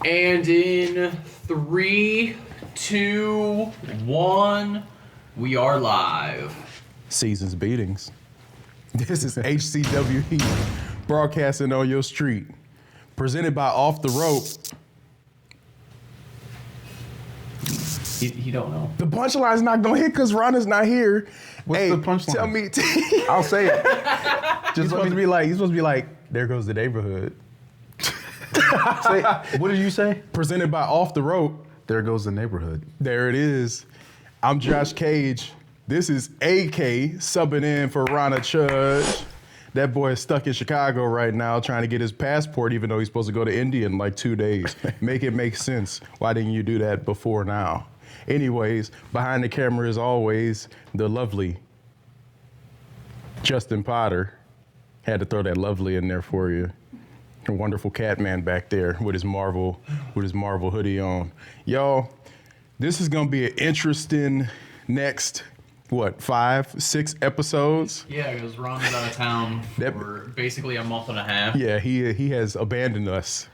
And in 3, 2, 1, we are live. Season's beatings. This is HCW HEAT, broadcasting on your street. Presented by Off the Rope. He don't know. The punchline's not gonna hit because Ron is not here. What's hey, the punchline? Tell me. I'll say it. He's supposed to be like, there goes the neighborhood. Say, what did you say? Presented by Off the Rope. There goes the neighborhood. There it is. I'm Josh Cage. This is AK subbing in for Rana Chudge. That boy is stuck in Chicago right now trying to get his passport, even though he's supposed to go to India in like 2 days. Make it make sense. Why didn't you do that before now? Anyways, behind the camera, as always, the lovely Justin Potter. Had to throw that lovely in there for you. A wonderful cat man back there with his Marvel hoodie on. Y'all, this is gonna be an interesting next, 5, 6 episodes? Yeah, because Ron was out of town for basically a month and a half. Yeah, he has abandoned us.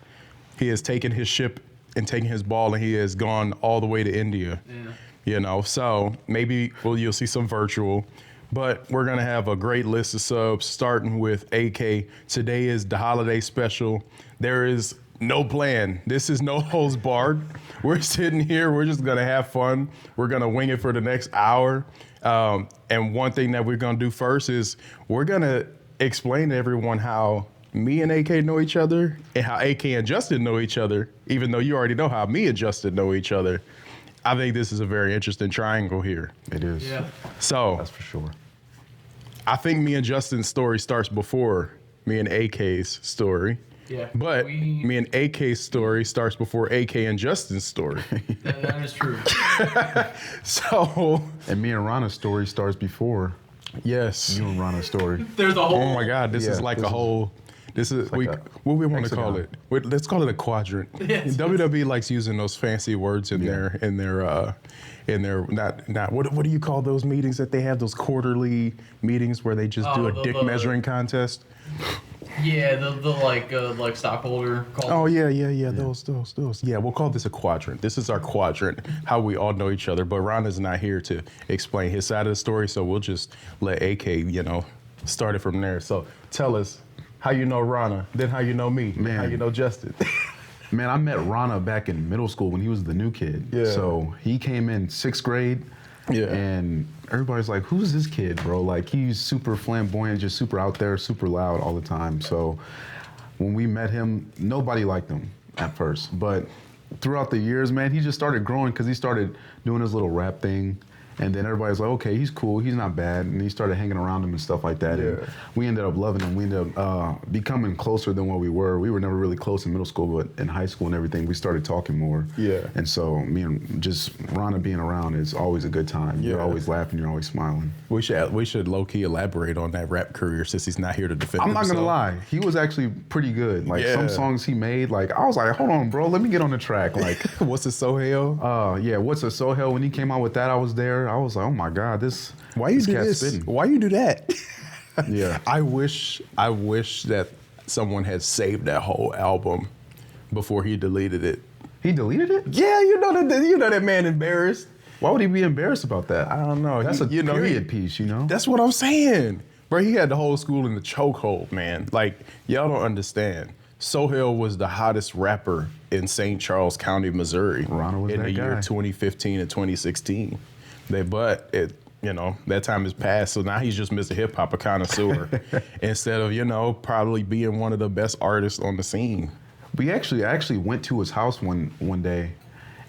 He has taken his ship and taken his ball, and he has gone all the way to India. Yeah. You know, so maybe you'll see some virtual. But we're going to have a great list of subs, starting with AK. Today is the holiday special. There is no plan. This is no holds barred. We're sitting here. We're just going to have fun. We're going to wing it for the next hour. And one thing that we're going to do first is we're going to explain to everyone how me and AK know each other and how AK and Justin know each other, even though you already know how me and Justin know each other. I think this is a very interesting triangle here. It is. Yeah. So that's for sure. I think me and Justin's story starts before me and AK's story. Yeah. But me and AK's story starts before AK and Justin's story. That is true. So. And me and Rana's story starts before. Yes. You and Rana's story. There's a whole. Oh my God, this is like a whole. This is like what we want to call it. Let's call it a quadrant. Yes. WWE likes using those fancy words in their not what do you call those meetings that they have, those quarterly meetings where they just do a dick measuring contest? Yeah, the like stockholder call. Oh yeah. Those. Yeah, we'll call this a quadrant. This is our quadrant, how we all know each other. But Ron is not here to explain his side of the story, so we'll just let AK, start it from there. So tell us how you know Rana, then how you know me, then how you know Justin. Man, I met Rana back in middle school when he was the new kid. Yeah. So he came in 6th grade. Yeah. And everybody's like, who's this kid, bro? Like, he's super flamboyant, just super out there, super loud all the time. So when we met him, nobody liked him at first. But throughout the years, man, he just started growing because he started doing his little rap thing. And then everybody's like, okay, he's cool, he's not bad. And he started hanging around him and stuff like that. Yeah. And we ended up loving him. We ended up becoming closer than what we were. We were never really close in middle school, but in high school and everything, we started talking more. Yeah. And so me and just Rana being around is always a good time. Yeah. You're always laughing, you're always smiling. We should low-key elaborate on that rap career since he's not here to defend himself. I'm not gonna lie, he was actually pretty good. Like some songs he made, like I was like, hold on, bro, let me get on the track. Like What's a So Hell? Yeah, What's a So Hell? When he came out with that, I was there. I was like, oh my God. Why you do this? Spitting. Why you do that? Yeah. I wish that someone had saved that whole album before he deleted it. He deleted it? Yeah, you know that man embarrassed. Why would he be embarrassed about that? I don't know. That's a period piece, That's what I'm saying. Bro, he had the whole school in the chokehold, man. Like, y'all don't understand. Sohail was the hottest rapper in St. Charles County, Missouri in the year 2015 and 2016. That time has passed, so now he's just Mr. Hip Hop, a connoisseur, instead of, probably being one of the best artists on the scene. I actually went to his house one day,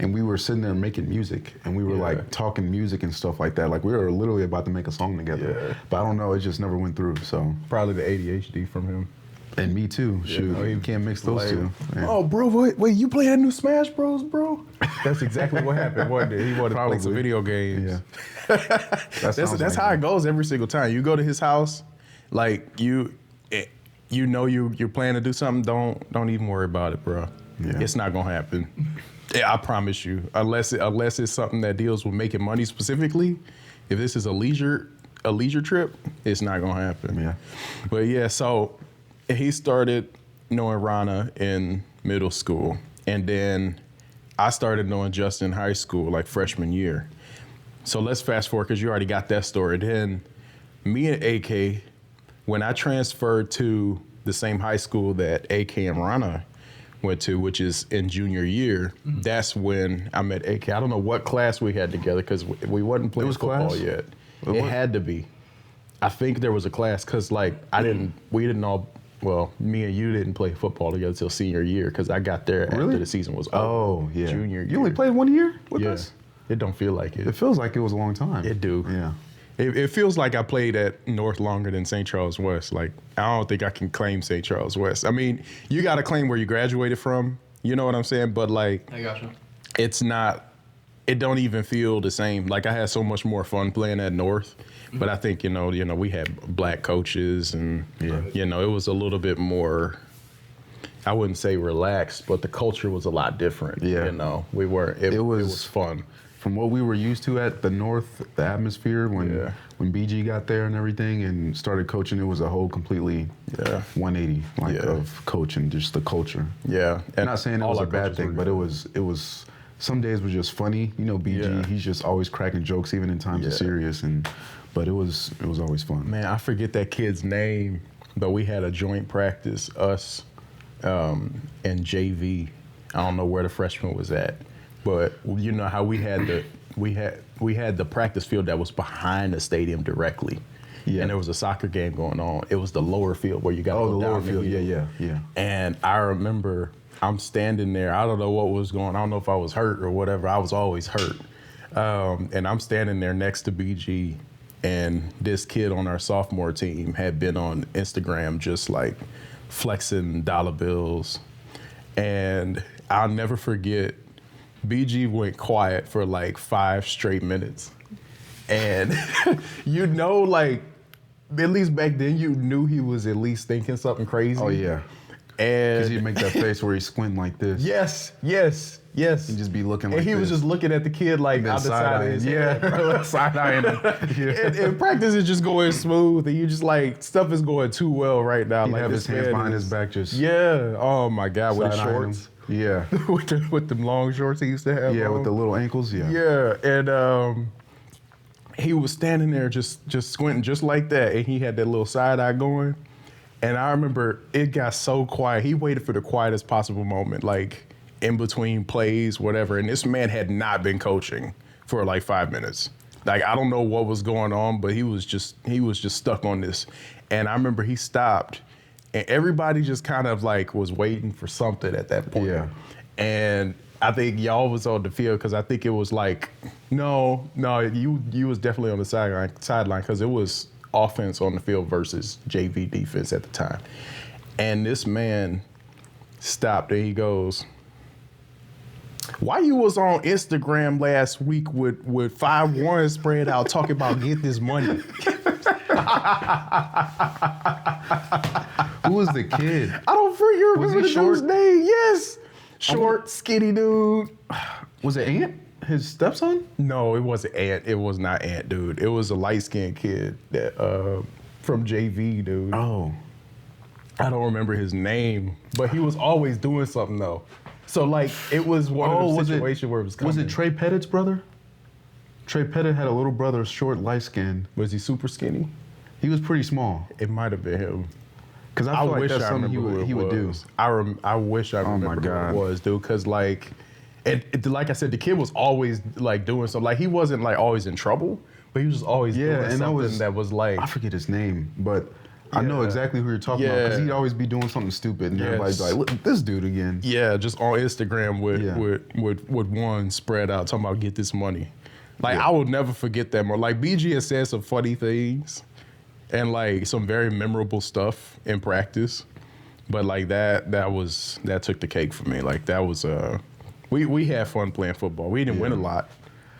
and we were sitting there making music, and we were like talking music and stuff like that. Like we were literally about to make a song together. Yeah. But I don't know, it just never went through. So probably the ADHD from him. And me too. Shoot, you can't mix those two. Man. Oh, bro, wait, you play that new Smash Bros, bro? That's exactly what happened. One day he wanted to play some video games. Yeah. That's how it goes every single time. You go to his house, like you're planning to do something. Don't even worry about it, bro. Yeah. It's not gonna happen. Yeah, I promise you. Unless it's something that deals with making money specifically. If this is a leisure trip, it's not gonna happen. Yeah. But yeah, so he started knowing Rana in middle school. And then I started knowing Justin in high school, like freshman year. So let's fast forward because you already got that story. Then me and AK, when I transferred to the same high school that AK and Rana went to, which is in junior year, that's when I met AK. I don't know what class we had together because we wasn't playing football class? yet. It had to be. I think there was a class because like we didn't all, well, me and you didn't play football together till senior year because I got there after the season was over. Oh, yeah. Junior year. You only played 1 year with us? It don't feel like it. It feels like it was a long time. It do. Yeah. It feels like I played at North longer than St. Charles West. Like, I don't think I can claim St. Charles West. I mean, you got to claim where you graduated from. You know what I'm saying? But, like, I gotcha. It's not, it don't even feel the same. Like, I had so much more fun playing at North. But I think, you know, we had black coaches and, you know, it was a little bit more, I wouldn't say relaxed, but the culture was a lot different. Yeah. You know, it was fun. From what we were used to at the North, the atmosphere when BG got there and everything and started coaching, it was a whole completely 180 of coaching, just the culture. Yeah, I'm not saying it was a bad thing, but it was some days were just funny. You know, BG, he's just always cracking jokes even in times of serious, but it was always fun. Man, I forget that kid's name, but we had a joint practice, us and JV. I don't know where the freshman was at. But you know how we had the practice field that was behind the stadium directly, and there was a soccer game going on. It was the lower field where you got to go down the field. Yeah. And I remember I'm standing there. I don't know what was going on. I don't know if I was hurt or whatever. I was always hurt, and I'm standing there next to BG, and this kid on our sophomore team had been on Instagram just like flexing dollar bills, and I'll never forget. BG went quiet for like 5 straight minutes. And you know, like, at least back then you knew he was at least thinking something crazy. Oh, yeah. And because he'd make that face where he's squinting like this. Yes. He'd just be looking like this. And he was just looking at the kid like out the side of his head. Side-eyeing him. And practice is just going smooth, and you just like, stuff is going too well right now. He'd like have his hands behind his back just... Yeah. Oh, my God. With his shorts. Yeah. with the long shorts he used to have. Yeah, on. with the little ankles. Yeah. Yeah, and he was standing there just squinting just like that, and he had that little side eye going. And I remember it got so quiet. He waited for the quietest possible moment, like in between plays, whatever. And this man had not been coaching for like 5 minutes. Like, I don't know what was going on, but he was just stuck on this. And I remember he stopped. And everybody just kind of like was waiting for something at that point. Yeah. And I think y'all was on the field because I think it was like, no, you was definitely on the sideline because it was offense on the field versus JV defense at the time. And this man stopped and he goes, "Why you was on Instagram last week with 5-1 spread out talking about get this money?" Who was the kid? I don't freaking remember the short? dude's name. Yes. Short, skinny dude. Was it Ant? His stepson? No, it wasn't Ant. It was not Ant, dude. It was a light-skinned kid that from JV, dude. Oh. I don't remember his name, but he was always doing something, though. So, like, it was one of those situations where it was coming. Was it Trey Pettit's brother? Trey Pettit had a little brother, short, light-skinned. Was he super skinny? He was pretty small. It might have been him. Because I feel like that's something he would do. I wish I remembered who it was, dude. Because, like, like I said, the kid was always, like, doing something. Like, he wasn't, like, always in trouble, but he was just always doing something that was, like... I forget his name, but I know exactly who you're talking about. Because he'd always be doing something stupid, and everybody's like, look at this dude again. Yeah, just on Instagram with one spread out, talking about get this money. Like, I will never forget that more. Like, BG has said some funny things and, like, some very memorable stuff in practice. But, like, that took the cake for me. Like, that was, we had fun playing football. We didn't win a lot.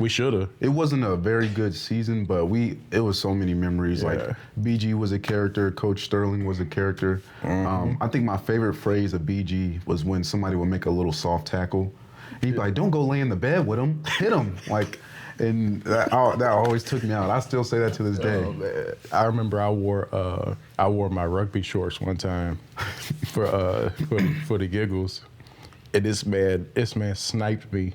We should have. It wasn't a very good season, but it was so many memories. Yeah. Like, BG was a character. Coach Sterling was a character. I think my favorite phrase of BG was when somebody would make a little soft tackle. He'd be like, don't go lay in the bed with him. Hit him. Like... And that always took me out. I still say that to this day. Oh, man. I remember I wore my rugby shorts one time for the giggles, And this man sniped me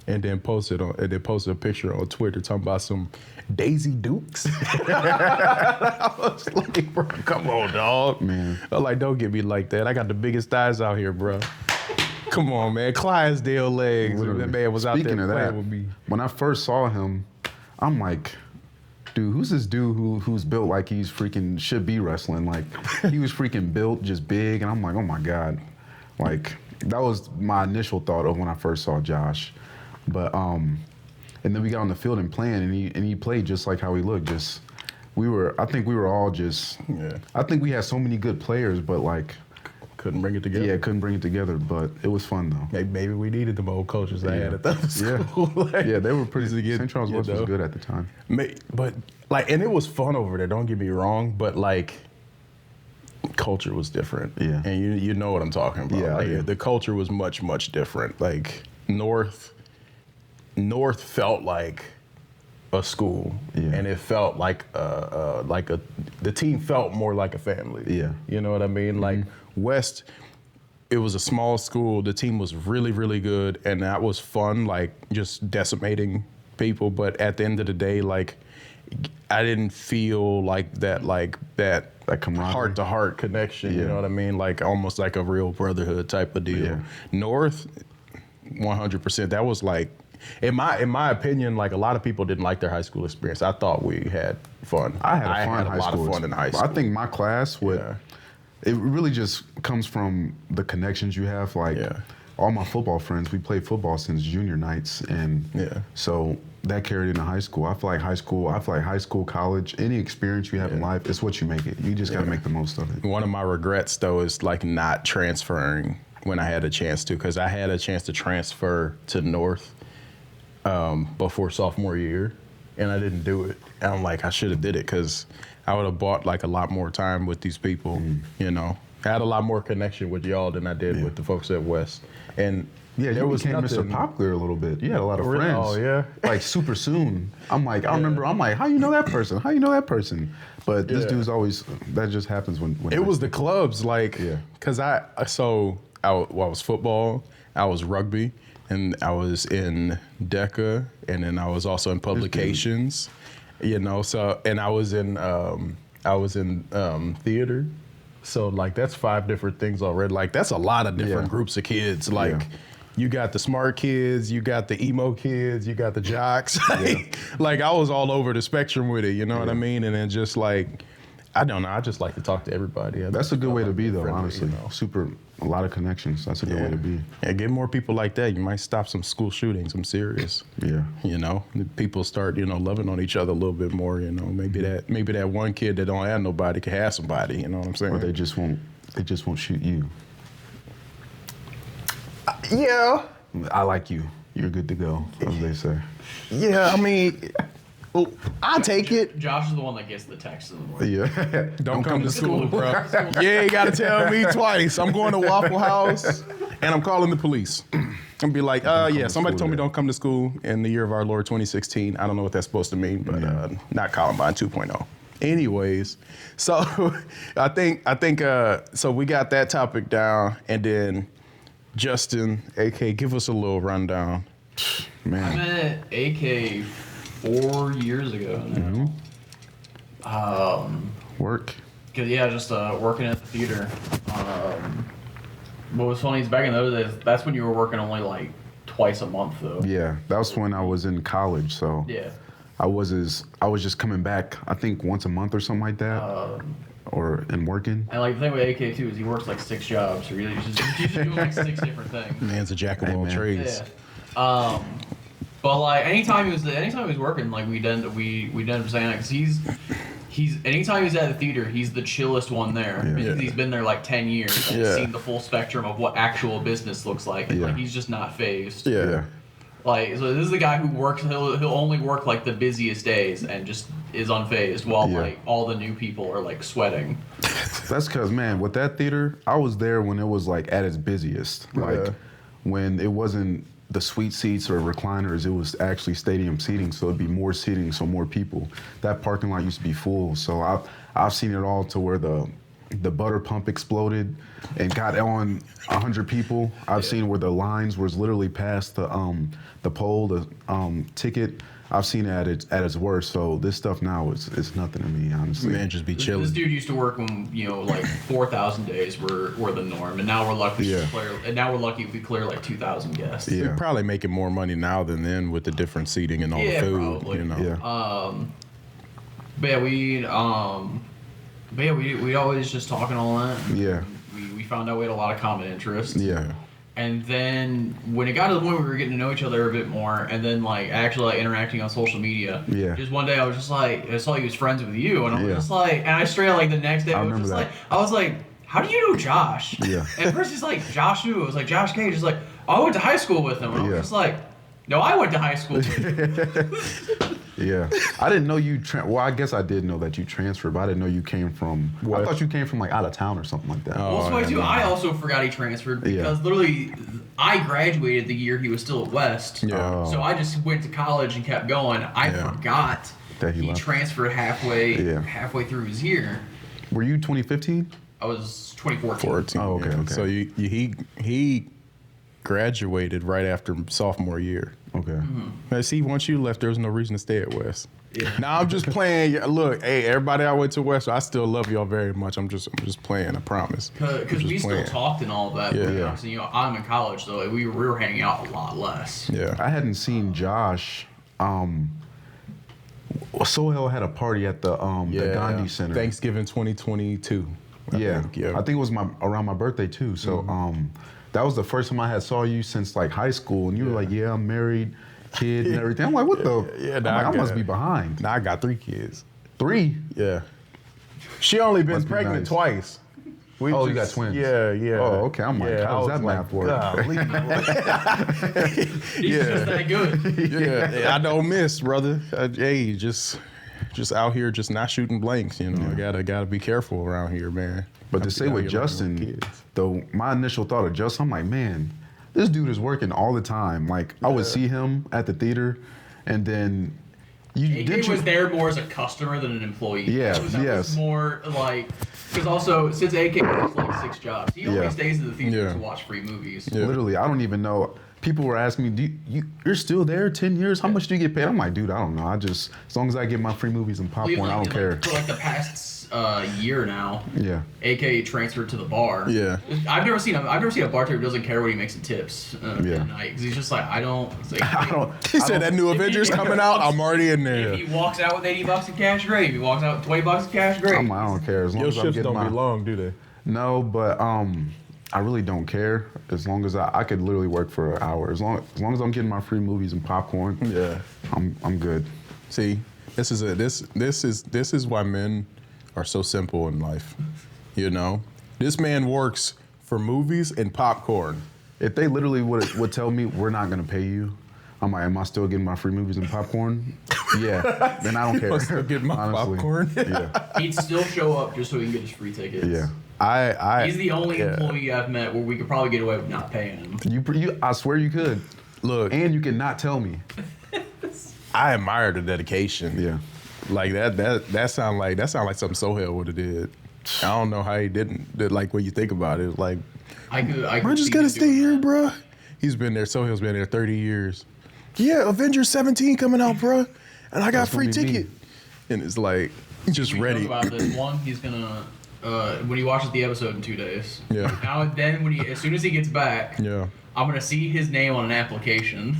and then posted a picture on Twitter talking about some Daisy Dukes. I was like, bro, come on, dog. Man. I'm like, don't get me like that. I got the biggest thighs out here, bro. Come on, man. Clydesdale legs. Literally. That man was Speaking out there of playing that, with me. when I first saw him, I'm like, dude, who's this dude who's built like he's freaking should be wrestling? Like, he was freaking built, just big, and I'm like, oh my God. Like, that was my initial thought of when I first saw Josh. But and then we got on the field and playing, and he played just like how he looked. I think we were all just. Yeah. I think we had so many good players, but like. Couldn't bring it together. Yeah, couldn't bring it together, but it was fun though. Maybe we needed them old coaches I had at the Yeah. school. Like, Yeah, they were pretty. St. Charles West was know. good at the time. But like, and it was fun over there. Don't get me wrong, but like, culture was different. Yeah. And you know what I'm talking about. Yeah, Like, yeah. the culture was much different. Like North felt like a school, Yeah. and it felt like the team felt more like a family. Yeah. You know what I mean? Like West, it was a small school. The team was really good, and that was fun. Like just decimating people, but at the end of the day, like I didn't feel like that camaraderie. heart-to-heart connection. You Yeah. know what I mean? Like almost like a real brotherhood type of deal. Yeah. North, 100%. That was like, in my opinion, like a lot of people didn't like their high school experience. I thought we had fun. I had a lot of fun in high school. I think my class would. Yeah. It really just comes from the connections you have. Like Yeah. all my football friends, we played football since junior nights, and Yeah. so that carried into high school. I feel like high school, college, any experience you have in life, it's what you make it. You just got to make the most of it. One of my regrets, though, is like not transferring when I had a chance to, because I had a chance to transfer to North before sophomore year, and I didn't do it. And I'm like, I should have did it, because I would have bought like a lot more time with these people. You know, I had a lot more connection with y'all than I did with the folks at West. And Yeah, there you was became nothing. Mr. Popular a little bit. You had a lot of Really? friends. Oh, yeah? Like super soon. I'm like, I remember, I'm like, how you know that person? How you know that person? But this Yeah. dude's always, that just happens when It was the clubs, like, Yeah. because I was football, I was rugby, and I was in DECA, and then I was also in publications, you know. So, and I was in theater. So like that's 5 different things already. Like that's a lot of different groups of kids. Like you got the smart kids, you got the emo kids, you got the jocks. Like I was all over the spectrum with it. You know what I mean? And then just like, I don't know. I just like to talk to everybody. That's a good way to be, though, friendly, honestly. you know. A lot of connections. That's a good way to be. Yeah, get more people like that. You might stop some school shootings. I'm serious. Yeah. You know, people start, loving on each other a little bit more. You know, maybe that one kid that don't have nobody can have somebody. You know what I'm saying? Or they just won't shoot you. Yeah. I like you. You're good to go, as they say. Yeah. I mean, well, I'll take it. Josh is the one that gets the text in the morning. Yeah. Don't come to school, bro. Yeah, you gotta tell me twice. I'm going to Waffle House, and I'm calling the police. I'm be like, yeah, somebody told me don't come to school in the year of our Lord 2016. I don't know what that's supposed to mean, but not Columbine 2.0. Anyways, so I think so we got that topic down, and then Justin, AK, give us a little rundown. I met AK 4 years ago now. Work. Just working at the theater. What was funny is back in those days, that's when you were working only like twice a month though. Yeah, that was when I was in college, so Yeah. I was just coming back, I think once a month or something like that, and working. And like the thing with AK too is he works like 6 jobs, so really he's just doing like 6 different things. Man's a jack of all trades. Yeah. But like anytime he was working, like we didn't saying that because he's anytime he's at the theater, he's the chillest one there. Yeah. Because he's been there like 10 years and he's seen the full spectrum of what actual business looks like. And like he's just not phased. Yeah. Like so this is the guy who works. He'll only work like the busiest days and just is unfazed while like all the new people are like sweating. That's because, man, with that theater, I was there when it was like at its busiest. Like when it wasn't the suite seats or recliners, it was actually stadium seating, so it'd be more seating, so more people. That parking lot used to be full, so I've seen it all to where the the butter pump exploded and got on 100 people. I've seen where the lines was literally past the pole, the ticket. I've seen it at its worst. So this stuff now is nothing to me, honestly. Man, just be chilling. This dude used to work when like 4,000 days were the norm, and now we're lucky. If we clear like 2,000 guests. We're probably making more money now than then with the different seating and all the food. Probably. You know. Yeah. We'd always just talking all that. Yeah. We found out we had a lot of common interests. Yeah. And then when it got to the point where we were getting to know each other a bit more, and then like actually like interacting on social media, just one day I was just like, I saw he was friends with you, and I was just like, and I straight out like the next day I was like, how do you know Josh? Yeah. And first he's like, Josh who? I was like, Josh Cage. He's like, oh, I went to high school with him. And I was just like, no, I went to high school with him. Yeah, I didn't know you. Well, I guess I did know that you transferred, but I didn't know you came from. I thought you came from like out of town or something like that. Well, so too. I also forgot he transferred because literally, I graduated the year he was still at West. Yeah. So I just went to college and kept going. I forgot that he transferred halfway through his year. Were you 2015? I was 2014. 14. Oh, okay. So he graduated right after sophomore year. Okay. Now, see, once you left, there was no reason to stay at West. Yeah. Now I'm just playing. Look, hey, everybody I went to West, I still love y'all very much. I'm just playing. I promise. Because we still talked and all that. Yeah. Obviously, I'm in college, so we were hanging out a lot less. Yeah. I hadn't seen Josh. Sohail had a party at the Gandhi Center. Thanksgiving 2022. I think it was around my birthday too. So that was the first time I saw you since like high school, and you were like, "Yeah, I'm married, kid, and everything." I'm like, "What the? Yeah, I must be behind." Now I got 3 kids. 3? Yeah. She only been Must be pregnant nice. twice. You got twins. Yeah. Oh, okay. I'm like, how does that math work? He's just that good. Yeah, I don't miss, brother. Hey, just out here, just not shooting blanks. You know, I gotta be careful around here, man. But to say with Justin, though, my initial thought of Justin, I'm like, man, this dude is working all the time. Like, I would see him at the theater, and then AK was there more as a customer than an employee. Yeah, that was more like, because also, since AK has like 6 jobs, he only stays in the theater to watch free movies. Yeah. Literally, I don't even know. People were asking me, you're still there 10 years? How much do you get paid? I'm like, dude, I don't know. As long as I get my free movies and popcorn, I don't care. For like the past year now, AK transferred to the bar. Yeah. I've never seen a bartender who doesn't care what he makes in tips at night, because he's just like, I don't. He said that new Avengers coming out, I'm already in there. If he walks out with $80 in cash, great. If he walks out with $20 in cash, great. I don't care. As long Your as I'm shifts getting don't be long, do they? No, but I really don't care. As long as I could literally work for an hour. As long as I'm getting my free movies and popcorn, I'm good. See, this is why men are so simple in life. You know, this man works for movies and popcorn. If they literally would tell me we're not gonna pay you, I'm like, am I still getting my free movies and popcorn? Yeah, then I don't care. I'm still getting my popcorn. Yeah, he'd still show up just so he can get his free tickets. Yeah, he's the only employee I've met where we could probably get away with not paying him. You I swear you could. Look, and you can not tell me. I admire the dedication. Yeah. Like that sound like something Sohail would have did. I don't know how he didn't. Like when you think about it, like we're just gonna stay here, bro. Sohail's been there 30 years. Yeah, Avengers 17 coming out, bro, and I got free ticket. And it's like just ready. About this one, he's gonna when he watches the episode in 2 days. Yeah. Now and then as soon as he gets back. Yeah. I'm gonna see his name on an application.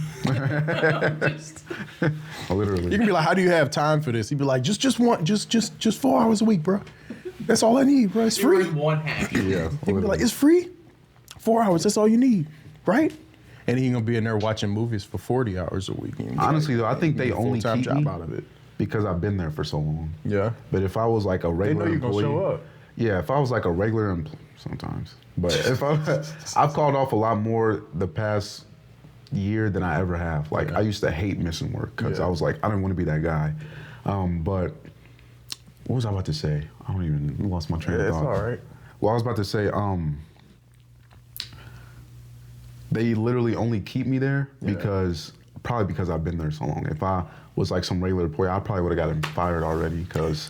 Literally. You can be like, "How do you have time for this?" He'd be like, "Just 4 hours a week, bro. That's all I need, bro. It's free." One half. Yeah. He'd be like, "It's free. 4 hours. That's all you need, right?" And he gonna be in there watching movies for 40 hours a week. Honestly, though, I think they only keep job me out of it because I've been there for so long. Yeah. But if I was like a regular they know you're employee, gonna show up. Yeah, if I was like a regular sometimes. But if I've called off a lot more the past year than I ever have. Like I used to hate missing work because I was like, I didn't want to be that guy. But what was I about to say? I don't even lost my train of thought. It's all right. Well, I was about to say, they literally only keep me there because I've been there so long. If I was like some regular employee, I probably would have gotten fired already because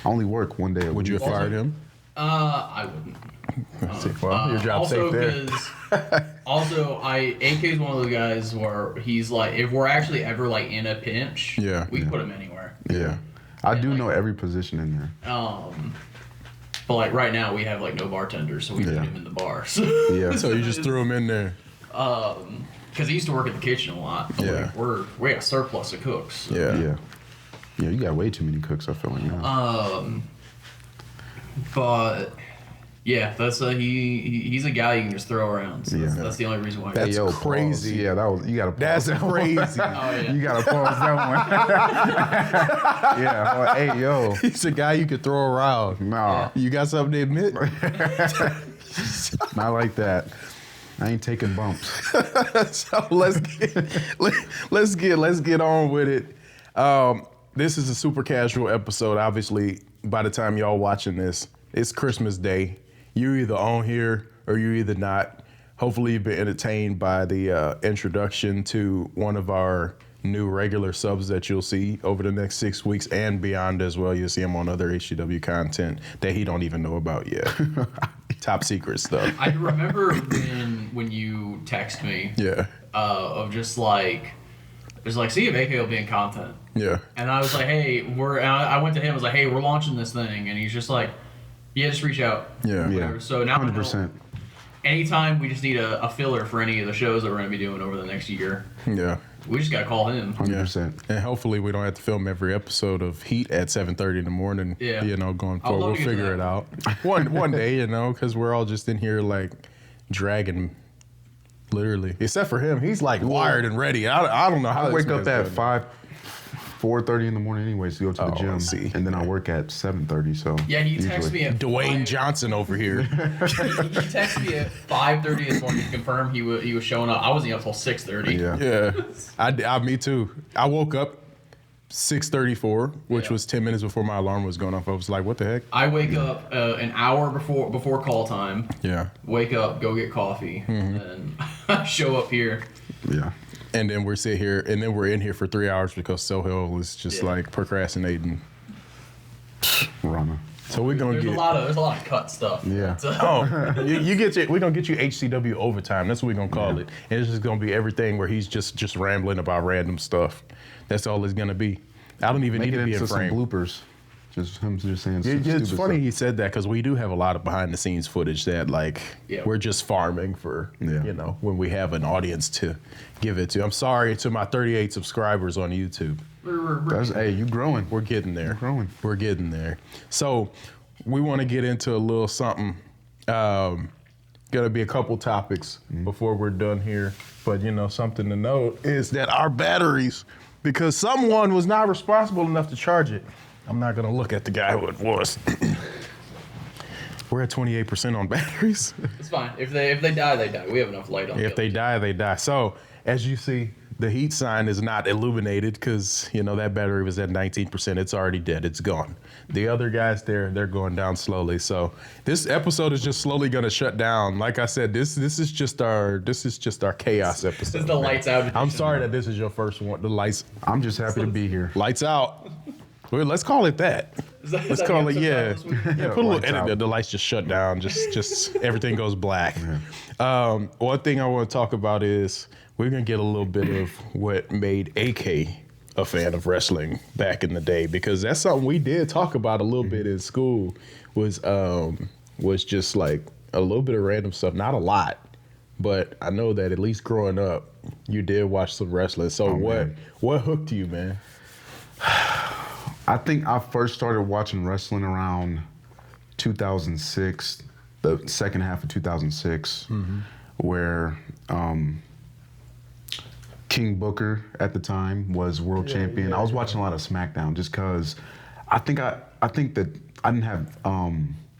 I only work one day a week. Would you have fired him? I wouldn't. Well, your job's safe there. Also, AK is one of those guys where he's like, if we're actually ever like in a pinch, we put him anywhere. Yeah, I do know every position in there. But like right now we have like no bartenders, so we put him in the bar. So so you just threw him in there. Because he used to work at the kitchen a lot. But we got a surplus of cooks. So. Yeah. You got way too many cooks. I feel like now. But yeah, that's he's a guy you can just throw around. So that's the only reason why. That's crazy. Yeah, that was you got to. That's crazy. You got to pause that one. Yeah. Hey, yo. He's a guy you could throw around. Nah. You got something to admit? Not like that. I ain't taking bumps. So let's get on with it. This is a super casual episode. Obviously, by the time y'all watching this, it's Christmas Day. You're either on here or you're either not. Hopefully, you've been entertained by the introduction to one of our new regular subs that you'll see over the next 6 weeks and beyond as well. You'll see him on other HCW content that he don't even know about yet. Top secret stuff. I remember when you text me. Of just like see if AK will be in content. Yeah. And I was like, hey, I went to him. I was like, hey, we're launching this thing, and he's just like, yeah, just reach out. Yeah. So now 100%. Anytime we just need a filler for any of the shows that we're going to be doing over the next year. Yeah. We just got to call him. 100%. And hopefully we don't have to film every episode of Heat at 7:30 in the morning. Yeah. Going forward. We'll figure it out. One day, because we're all just in here like dragging, literally. Except for him. He's like wired and ready. I don't know how I wake up at 4:30 in the morning anyways to go to the gym. And then I work at 7:30. So yeah, he texted me at Dwayne Johnson over here. He texted me at 5:30 this morning to confirm he was showing up. I wasn't up till 6:30. Yeah. Me too. I woke up 6:34, which was 10 minutes before my alarm was going off. I was like, what the heck? I wake up an hour before call time. Yeah. Wake up, go get coffee, and show up here. Yeah. And then we're in here for 3 hours because Sohail was just like procrastinating. Rana. So we're gonna there's a lot of cut stuff. Yeah. We're gonna get you HCW overtime. That's what we're gonna call it. And it's just gonna be everything where he's just rambling about random stuff. That's all it's gonna be. I don't even need to be in frame. Some bloopers. Just him just saying. It's funny he said that because we do have a lot of behind the scenes footage that we're just farming for when we have an audience to give it to. I'm sorry to my 38 subscribers on YouTube. Hey, you growing? We're getting there. We're getting there. So we want to get into a little something. Gonna be a couple topics before we're done here, but something to note is that our batteries, because someone was not responsible enough to charge it. I'm not gonna look at the guy who it was. We're at 28% on batteries. It's fine. If they die, they die. We have enough light on. If they die, they die. So as you see, the heat sign is not illuminated because that battery was at 19%. It's already dead. It's gone. The other guys they're going down slowly. So this episode is just slowly gonna shut down. Like I said, this is just our chaos episode. This is the lights out edition. I'm sorry that this is your first one. The lights. I'm just happy to be here. Lights out. Well, let's call it that. Let's call it, yeah. Put a little edit. The lights just shut down. Just everything goes black. One thing I want to talk about is we're gonna get a little bit of what made AK a fan of wrestling back in the day, because that's something we did talk about a little bit in school. Was just like a little bit of random stuff, not a lot, but I know that at least growing up, you did watch some wrestling. So what hooked you, man? I think I first started watching wrestling around 2006, the second half of 2006, where King Booker at the time was world champion. I was watching a lot of SmackDown just because I think that I didn't have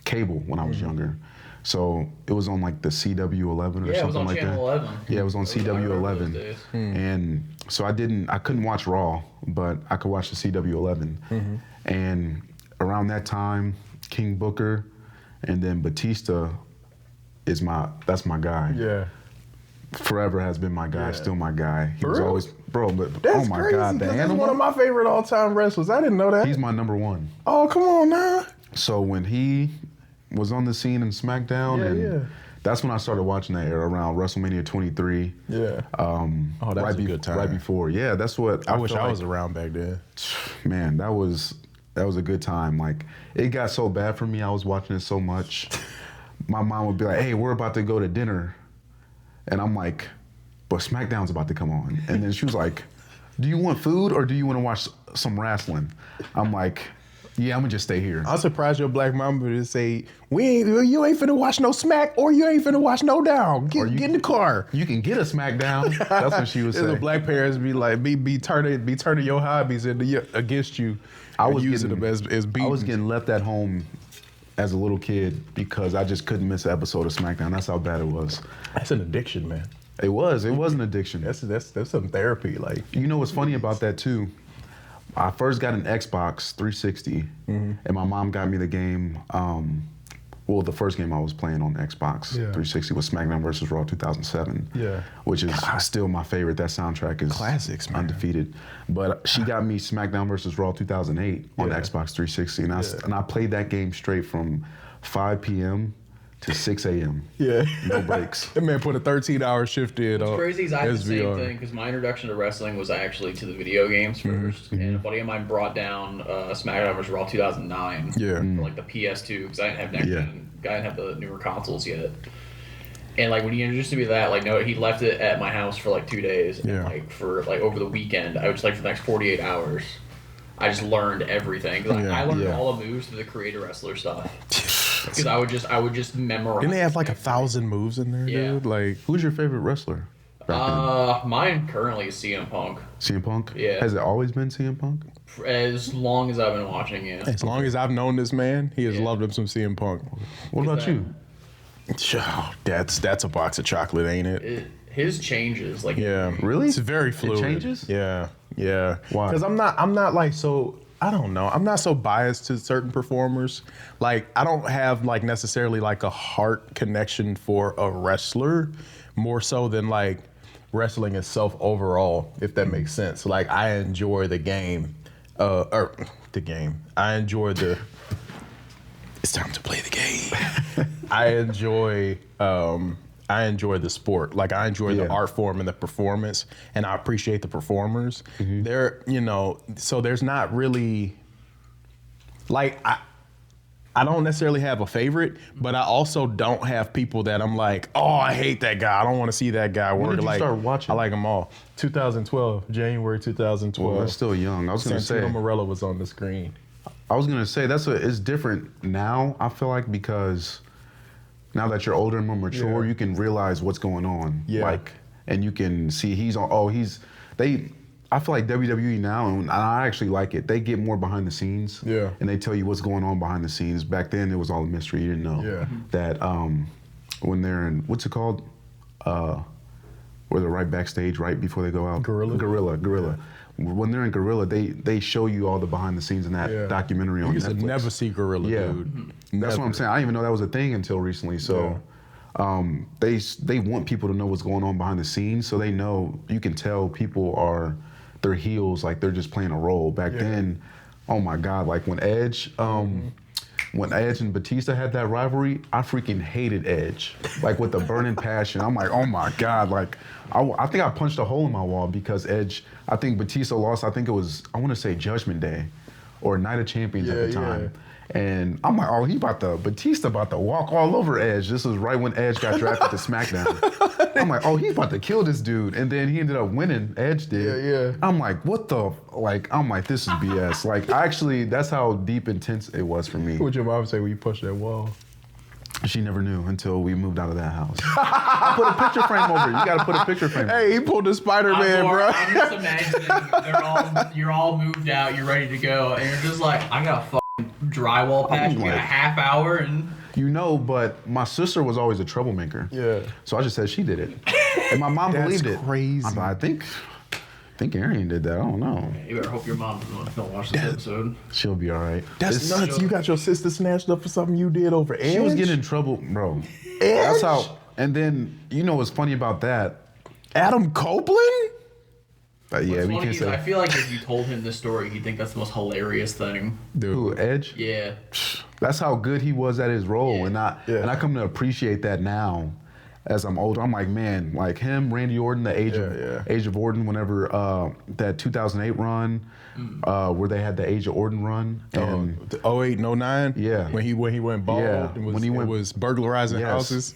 cable when I was younger. So it was on like the CW11 or something like that. Yeah, it was on Channel 11. Yeah, it was on CW11. And so I couldn't watch Raw, but I could watch the CW11. And around that time, King Booker and then Batista that's my guy. Yeah. Forever has been my guy, still my guy. He was real? always, but That's oh my crazy, God, the he's animal. one of my favorite all-time wrestlers. I didn't know that. He's my number one. Oh, come on now. So when he was on the scene in SmackDown, and that's when I started watching that era around WrestleMania 23. Yeah. That was a good time. Right before. Yeah, that's what I wish I was around back then. Man, that was a good time. Like, it got so bad for me. I was watching it so much. My mom would be like, "Hey, we're about to go to dinner," and I'm like, "But SmackDown's about to come on." And then she was like, "Do you want food or do you want to watch some wrestling?" I'm like, "Yeah, I'm gonna just stay here." I'm surprised your black mama would say, you ain't finna watch no Smack or you ain't finna watch no Down. Get in the car. You can get a SmackDown. That's what she would say. The black parents be like, be turning your hobbies against you. I was using them as beatings. I was getting left at home as a little kid because I just couldn't miss an episode of SmackDown. That's how bad it was. That's an addiction, man. It was an addiction. That's some therapy. Like, you know what's funny about that too? I first got an Xbox 360, and my mom got me the game. The first game I was playing on Xbox 360 was SmackDown vs. Raw 2007. Yeah, which is still my favorite. That soundtrack is classics, man. Undefeated. But she got me SmackDown vs. Raw 2008 on Xbox 360, and I played that game straight from 5 p.m. to 6 a.m. Yeah. No breaks. That man put a 13-hour shift in. What's crazy is I had the same thing, because my introduction to wrestling was actually to the video games first. And a buddy of mine brought down SmackDown vs. Raw 2009 for like the PS2, because I didn't have next gen. I didn't have the newer consoles yet. And like when he introduced me to that, like he left it at my house for like 2 days. And like for like over the weekend, I was like for the next 48 hours, I just learned everything. Cause I learned all the moves to the Creator Wrestler stuff. Because I would just memorize. Didn't they have like 1,000 moves in there, dude? Like, who's your favorite wrestler? Mine currently is CM Punk. CM Punk? Yeah. Has it always been CM Punk? As long as I've been watching, yeah. As long as I've known this man, he has loved him some CM Punk. What about you? That's a box of chocolate, ain't it? His changes, like really, it's very fluid. It changes. Yeah. Why? Because I'm not like so. I don't know. I'm not so biased to certain performers. Like, I don't have like necessarily like a heart connection for a wrestler, more so than like wrestling itself overall, if that makes sense. Like, I enjoy the game, I enjoy the. It's time to play the game. I enjoy the sport. Like, I enjoy the art form and the performance, and I appreciate the performers. There, so there's not really, like, I don't necessarily have a favorite, but I also don't have people that I'm like, oh, I hate that guy. I don't want to see that guy. When did you start watching? I like them all. 2012, January 2012. Well, that's still young. I was going to say. Santino Marella was on the screen. I was going to say, it's different now, I feel like, because now that you're older and more mature, you can realize what's going on. Yeah. Like, and you can see I feel like WWE now, and I actually like it, they get more behind the scenes. Yeah. And they tell you what's going on behind the scenes. Back then, it was all a mystery. You didn't know that when they're in, what's it called? Where they're right backstage, right before they go out. Gorilla. Yeah. When they're in Gorilla, they show you all the behind the scenes in that documentary on Netflix. You used to never see Gorilla, dude. That's what I'm saying. I didn't even know that was a thing until recently. So they want people to know what's going on behind the scenes, so they know. You can tell people they're heels, like they're just playing a role. Back then, oh my God, like when Edge and Batista had that rivalry, I freaking hated Edge, like with a burning passion. I'm like, oh my God, like I think I punched a hole in my wall because Edge. I think Batista lost. I think it was, I want to say Judgment Day, or Night of Champions at the time. And I'm like, oh, Batista about to walk all over Edge. This was right when Edge got drafted to SmackDown. I'm like, oh, he's about to kill this dude. And then he ended up winning, Edge did. Yeah. I'm like, this is BS. Like, actually, that's how deep intense it was for me. What would your mom say when you pushed that wall? She never knew until we moved out of that house. I put a picture frame over it. You got to put a picture frame. Hey, he pulled the Spider-Man, bro. I'm just imagining you're all moved out, you're ready to go, and you're just like, I got a fucking drywall patch in a half hour, and but my sister was always a troublemaker. Yeah. So I just said she did it, and my mom believed it. Crazy. I think Arian did that. I don't know. You better hope your mom don't watch this episode. She'll be all right. That's nuts. You got your sister snatched up for something you did over Edge? She was getting in trouble, bro. Edge? That's how. And then, what's funny about that? Adam Copeland? Yeah, we can say. I feel like if you told him this story, he'd think that's the most hilarious thing. Dude. Who, Edge? Yeah. That's how good he was at his role, Yeah. and I come to appreciate that now. As I'm older, I'm like, man, like him, Randy Orton, the Age of Orton, whenever that 2008 run, where they had the Age of Orton run, and the 08 and 09, when he went bald, and was burglarizing houses,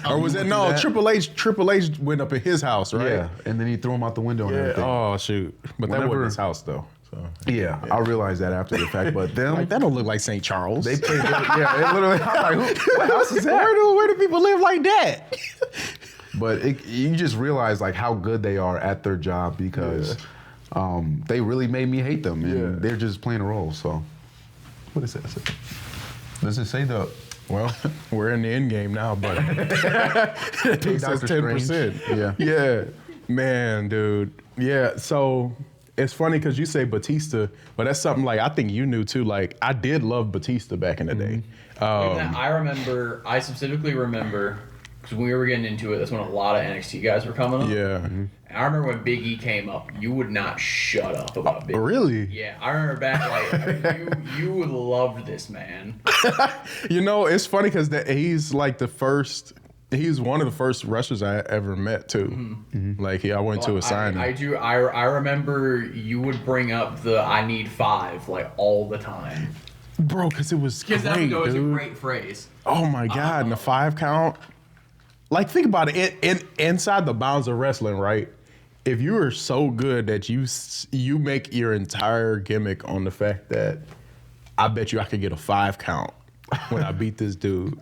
or was it no? Triple H went up in his house, right? And then he threw him out the window and everything. Oh shoot, but that wasn't his house though. So, I realized that after the fact, but them like, that don't look like St. Charles. They played, it literally. I'm like, what house is that? Where do people live like that? But you just realize like how good they are at their job because they really made me hate them, and they're just playing a role. So, what is that? Does it say the? Well, we're in the end game now, but it says 10%. Yeah, man, dude. Yeah, so. It's funny because you say Batista, but that's something like I think you knew too. Like I did love Batista back in the day. I specifically remember because when we were getting into it, that's when a lot of NXT guys were coming up. Yeah. And I remember when Big E came up, you would not shut up about Big E. Really? Yeah, I remember back like you loved this man. You know, it's funny because he's like the first. He's one of the first wrestlers I ever met too. Like I went to a signing. I remember you would bring up the "I need 5" like all the time, bro, because it was great, that was dude. a great phrase. Oh my god, and the 5 count. Like think about it. Inside the bounds of wrestling, right? If you are so good that you make your entire gimmick on the fact that I bet you I could get a 5 count when I beat this dude.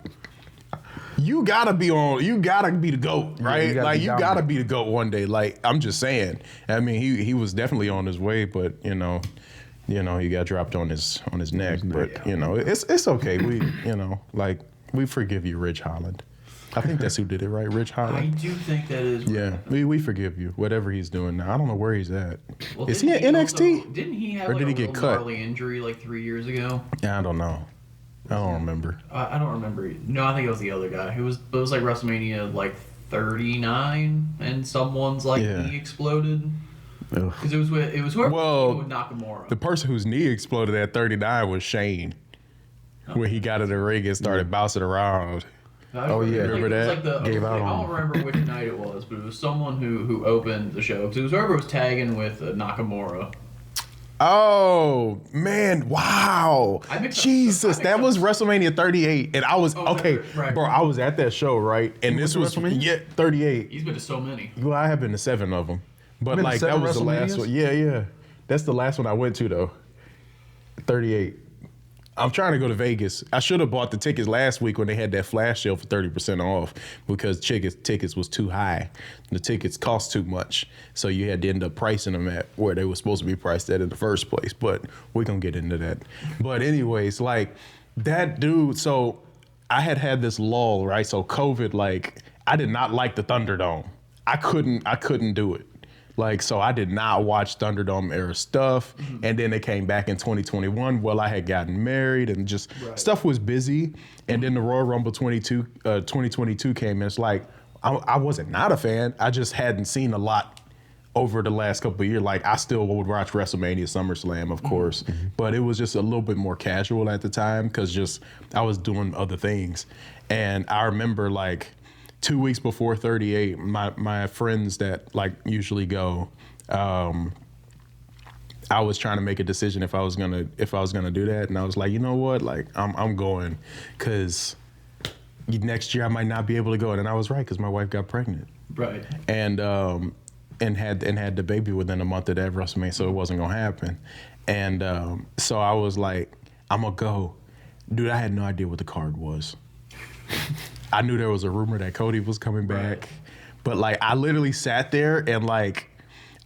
You gotta be the GOAT, right? You gotta be the GOAT one day. Like I'm just saying. I mean, he was definitely on his way, but you know, he got dropped on his neck. But you know, it's okay. We forgive you, Rich Holland. I think that's who did it, right? Rich Holland. I do think that is. Yeah, we forgive you. Whatever he's doing now, I don't know where he's at. Well, is he at NXT? Didn't he have or did he get cut? gnarly injury like 3 years ago? Yeah, I don't know. I don't remember. I don't remember. No, I think it was the other guy. It was like WrestleMania like 39, and someone's like knee exploded. Because it was whoever with Nakamura. The person whose knee exploded at 39 was Shane, when he got in the ring and started bouncing around. Remember that? Gave out I don't remember which night it was, but it was someone who opened the show. Because it was whoever was tagging with Nakamura. Oh man! Wow! Jesus, that was WrestleMania 38, and I was bro. I was at that show, right? And this was 38. He's been to so many. Well, I have been to 7 of them, but like that was the last one. Yeah. That's the last one I went to though. 38. I'm trying to go to Vegas. I should have bought the tickets last week when they had that flash sale for 30% off because tickets was too high. The tickets cost too much. So you had to end up pricing them at where they were supposed to be priced at in the first place. But we're going to get into that. But anyways, like that dude, so I had this lull, right? So COVID, like I did not like the Thunderdome. I couldn't do it. Like, so I did not watch Thunderdome era stuff. And then it came back in 2021. Well, I had gotten married and just stuff was busy. And then the Royal Rumble 2022 came and it's like, I wasn't not a fan. I just hadn't seen a lot over the last couple of years. Like I still would watch WrestleMania, SummerSlam, of course, but it was just a little bit more casual at the time because just I was doing other things. And I remember like 2 weeks before 38, my friends that like usually go, I was trying to make a decision if I was gonna do that, and I was like, you know what, like I'm going, cause next year I might not be able to go, and I was right, cause my wife got pregnant, right, and had the baby within a month of that WrestleMania, so it wasn't gonna happen, and so I was like, I'm gonna go, dude. I had no idea what the card was. I knew there was a rumor that Cody was coming back, but like I literally sat there and like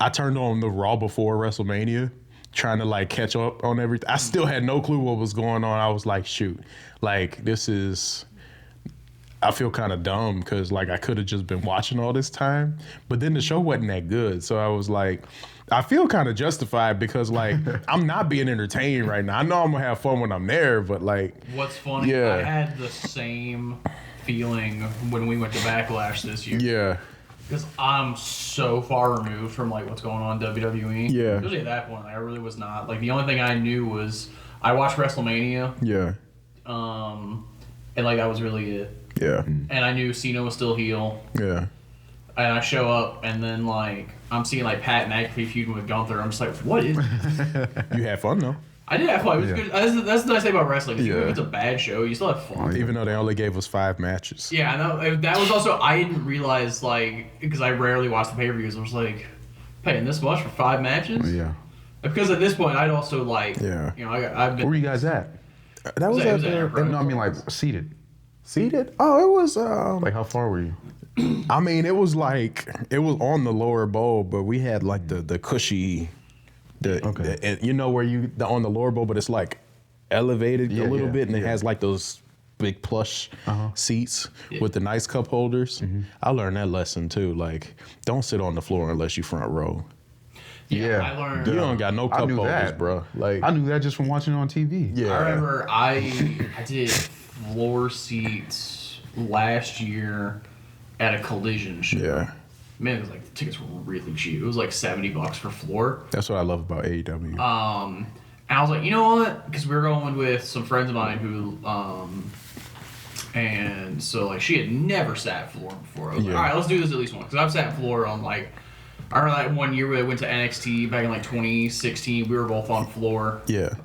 I turned on the Raw before WrestleMania, trying to like catch up on everything. I still had no clue what was going on. I was like, shoot, like I feel kind of dumb because like I could have just been watching all this time, but then the show wasn't that good. So I was like, I feel kind of justified because like I'm not being entertained right now. I know I'm gonna have fun when I'm there, but like, what's funny, I had the same feeling when we went to Backlash this year. Yeah. because I'm so far removed from like what's going on in WWE. Yeah. Especially at that point, like, I really was not. Like the only thing I knew was I watched WrestleMania. Yeah. And like that was really it. Yeah. And I knew Cena was still heel. Yeah. And I show up, and then like I'm seeing like Pat McAfee feuding with Gunther. I'm just like, what is this? You had fun though. I did have fun. It was good. That's the nice thing about wrestling. Even if it's a bad show, you still have fun. Even though they only gave us 5 matches. Yeah, I know. That was also, I didn't realize, like, because I rarely watch the pay-per-views, I was like, paying this much for 5 matches? Yeah. Because at this point, I'd also, like, you know, I've been... Where were you guys at? That was It was at No, I mean like seated. seated? Oh, it was Like how far were you? I mean, it was like it was on the lower bowl, but we had like the cushy and you know where on the lower bowl, but it's like elevated a little bit, and it has like those big plush seats with the nice cup holders. I learned that lesson too. Like, don't sit on the floor unless you front row. Yeah, I learned... You don't got no cup holders, that, bro. Like, I knew that just from watching it on TV. Yeah. I remember I did floor seats last year at a Collision show. Yeah. Man, it was like, the tickets were really cheap. It was like $70 for floor. That's what I love about AEW. And I was like, you know what? Because we were going with some friends of mine who, and so like she had never sat floor before. I was like, all right, let's do this at least once. Because I've sat floor on like, I remember like one year we went to NXT back in like 2016. We were both on floor. Yeah.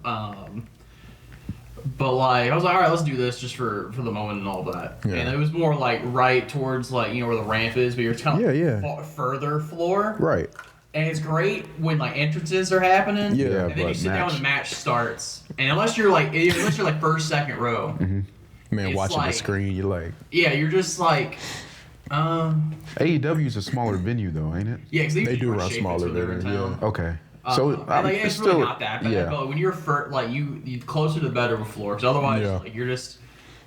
But like, I was like, all right, let's do this just for the moment and all that. Yeah. And it was more like right towards like, you know, where the ramp is, but you're kind of further floor. Right. And it's great when like entrances are happening. Yeah, and then you sit down and the match starts. And unless you're like first, second row. Man, it's watching like, the screen, you're like... Yeah, you're just like... AEW is a smaller venue though, ain't it? Yeah, because they do run smaller venues, yeah. Okay. So like, it's still really not that bad, but when you're like you closer to the better with floor, because otherwise like, you're just...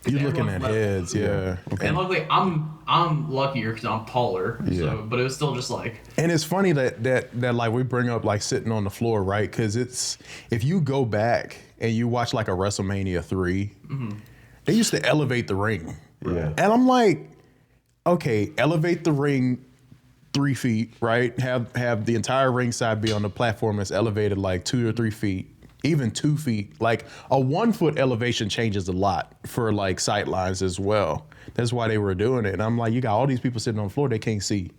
You're looking at heads, Okay. And luckily, I'm luckier because I'm taller. So, but it was still just like. And it's funny that like we bring up like sitting on the floor, right? Because it's if you go back and you watch like a WrestleMania 3, they used to elevate the ring. Yeah. And I'm like, okay, elevate the ring 3 feet, right? Have the entire ringside be on the platform that's elevated like 2 or 3 feet. Even 2 feet, like a 1 foot elevation changes a lot for like sight lines as well. That's why they were doing it. And I'm like, you got all these people sitting on the floor, they can't see.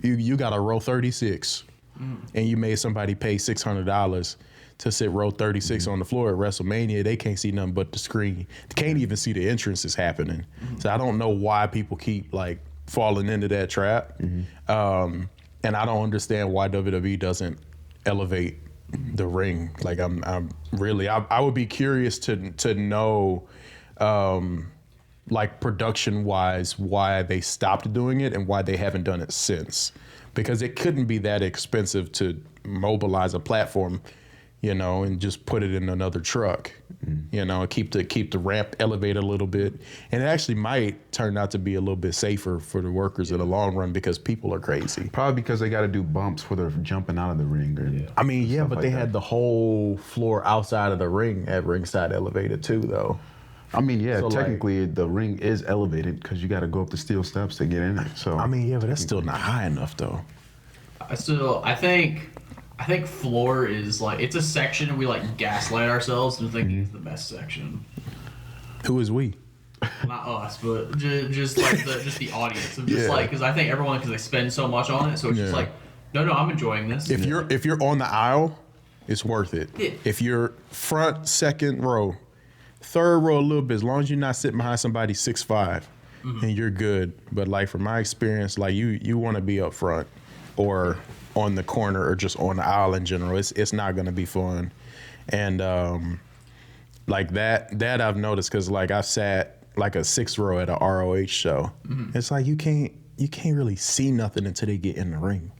You got a row 36 and you made somebody pay $600 to sit row 36 on the floor at WrestleMania. They can't see nothing but the screen. They can't even see the entrances happening. So I don't know why people keep like falling into that trap. And I don't understand why WWE doesn't elevate the ring. Like I'm really I would be curious to know like production wise why they stopped doing it and why they haven't done it since, because it couldn't be that expensive to mobilize a platform, you know, and just put it in another truck, you know, and keep the ramp elevated a little bit. And it actually might turn out to be a little bit safer for the workers in the long run because people are crazy. Probably because they got to do bumps where they're jumping out of the ring. Or I mean, yeah, but like they that. had the whole floor outside of the ring at ringside elevated too, though. I mean, yeah, So, technically the ring is elevated because you got to go up the steel steps to get in it. So I mean, yeah, but that's still not high enough, though. I think floor is like, it's a section we like gaslight ourselves into thinking it's the best section. Who is we? Not us, but just like the audience. Of just like, because I think everyone, because they spend so much on it, so it's just like, no, I'm enjoying this. If you're on the aisle, it's worth it. Yeah. If you're front, second row, third row a little bit, as long as you're not sitting behind somebody 6'5", and you're good. But like from my experience, like you want to be up front or on the corner or just on the aisle in general. It's not gonna be fun. And like that I've noticed, because like I've sat like a 6th row at a ROH show. It's like you can't really see nothing until they get in the ring.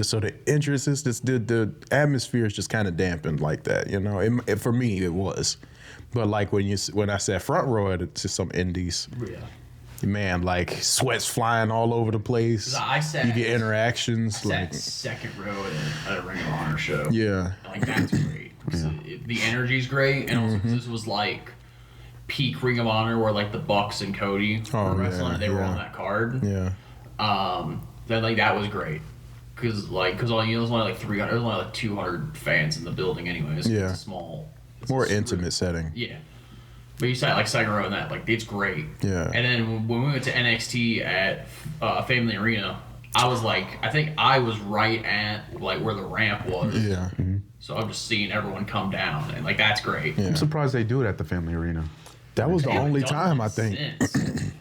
So the interest is the atmosphere is just kind of dampened like that, you know. For me it was, but like when I sat front row to some indies, man, like sweat's flying all over the place. You get interactions. I sat second row at a Ring of Honor show. Yeah. Like that's great. The energy's great, and also 'cause this was like peak Ring of Honor where like the Bucks and Cody were wrestling, and they were on that card. Yeah. Then like that was great. Cause there's only like 300, there's only like 200 fans in the building anyways. Yeah. It's a small. More intimate setting. Yeah. But you sat like second row in that, like it's great. Yeah. And then when we went to NXT at Family Arena, I was like, I think I was right at like where the ramp was. Yeah. Mm-hmm. So I'm just seeing everyone come down, and like that's great. Yeah. I'm surprised they do it at the Family Arena. That was the only time, I think.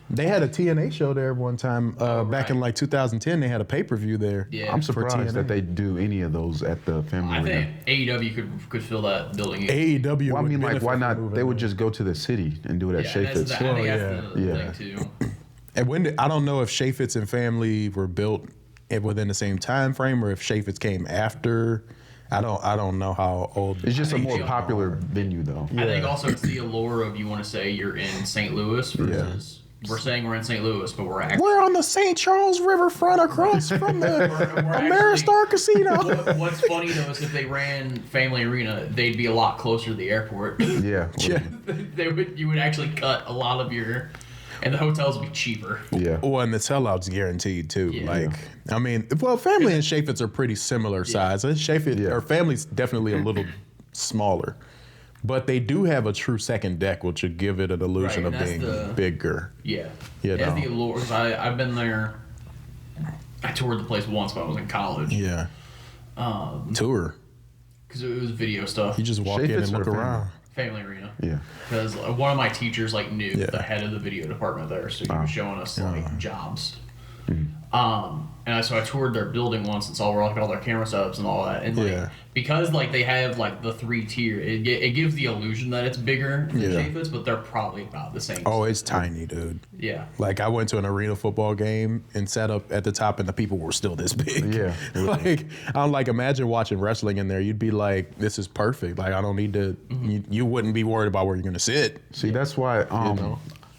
They had a TNA show there one time back in like 2010. They had a pay-per-view there. Yeah. I'm surprised that they do any of those at the Family Arena. I think AEW could fill that building. AEW. Well, I mean, like, why benefit not? from They would moving just go to the city and do it at Shea Fitz. I think that's the thing too. And when I don't know if Shea Fitz and Family were built within the same time frame or if Shea Fitz came after. I don't know how old. It's just a more popular venue, though. I think also it's the allure of you want to say you're in St. Louis versus we're saying we're in St. Louis, but we're actually on the St. Charles Riverfront across from the Ameristar Casino. What's funny though is if they ran Family Arena, they'd be a lot closer to the airport. Yeah. You would actually cut a lot of your. And the hotels would be cheaper. Yeah. Well, and the sellout's guaranteed too. Yeah. Like, I mean, well, Family and Shea Fitz are pretty similar size. Shea Fitz or Family's definitely a little smaller, but they do have a true second deck, which would give it an illusion of being bigger. Yeah. You That's know? the allure. I've been there. I toured the place once when I was in college. Yeah. Tour. Because it was video stuff. You just walk in and look around. Family Arena. Yeah. Because one of my teachers knew the head of the video department there, so he was showing us jobs. And so I toured their building once and saw where all their camera setups and all that. And because they have the 3-tier, it gives the illusion that it's bigger than Shea Fitz, but they're probably about the same. Oh, it's tiny, dude. Yeah. Like I went to an arena football game and sat up at the top, and the people were still this big. Yeah. I'm like, imagine watching wrestling in there. You'd be like, this is perfect. Like I don't need to. You wouldn't be worried about where you're gonna sit. See, that's why.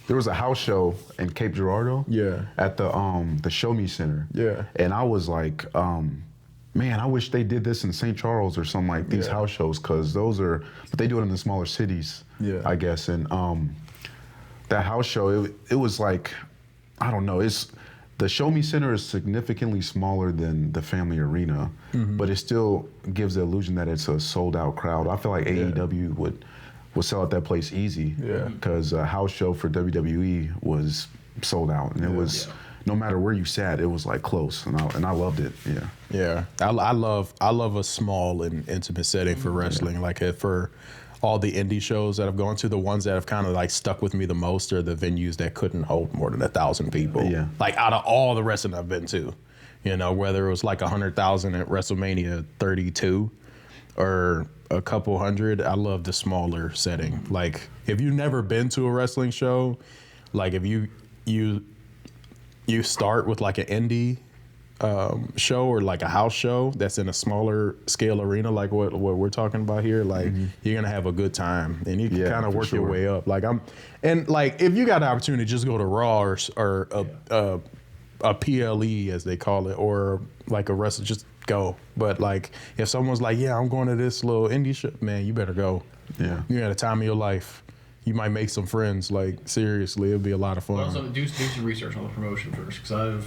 There was a house show in Cape Girardeau. Yeah. At the Show Me Center. Yeah. And I was like, man, I wish they did this in St. Charles or something like these house shows, because those are, but they do it in the smaller cities. Yeah. I guess. And that house show, it was like, I don't know, the Show Me Center is significantly smaller than the Family Arena, but it still gives the illusion that it's a sold out crowd. I feel like AEW would sell out that place easy. Yeah. Because a house show for WWE was sold out, and it was no matter where you sat, it was like close, and I loved it. Yeah. Yeah. I love a small and intimate setting for wrestling. Like for all the indie shows that I've gone to, the ones that have kind of stuck with me the most are the venues that couldn't hold more than 1,000 people. Yeah. Like out of all the wrestling I've been to, whether it was 100,000 at WrestleMania 32 or a couple hundred, I love the smaller setting. Like if you've never been to a wrestling show, like if you start with an indie show or a house show that's in a smaller scale arena, like what we're talking about here, you're gonna have a good time, and you can kind of work your way up. If you got the opportunity, just go to Raw or a PLE as they call it, or a wrestling, just go. But if someone's like, yeah, I'm going to this little indie show, man, you better go. Yeah. You had a time of your life. You might make some friends. Seriously, it'll be a lot of fun. Also, do some research on the promotion first, because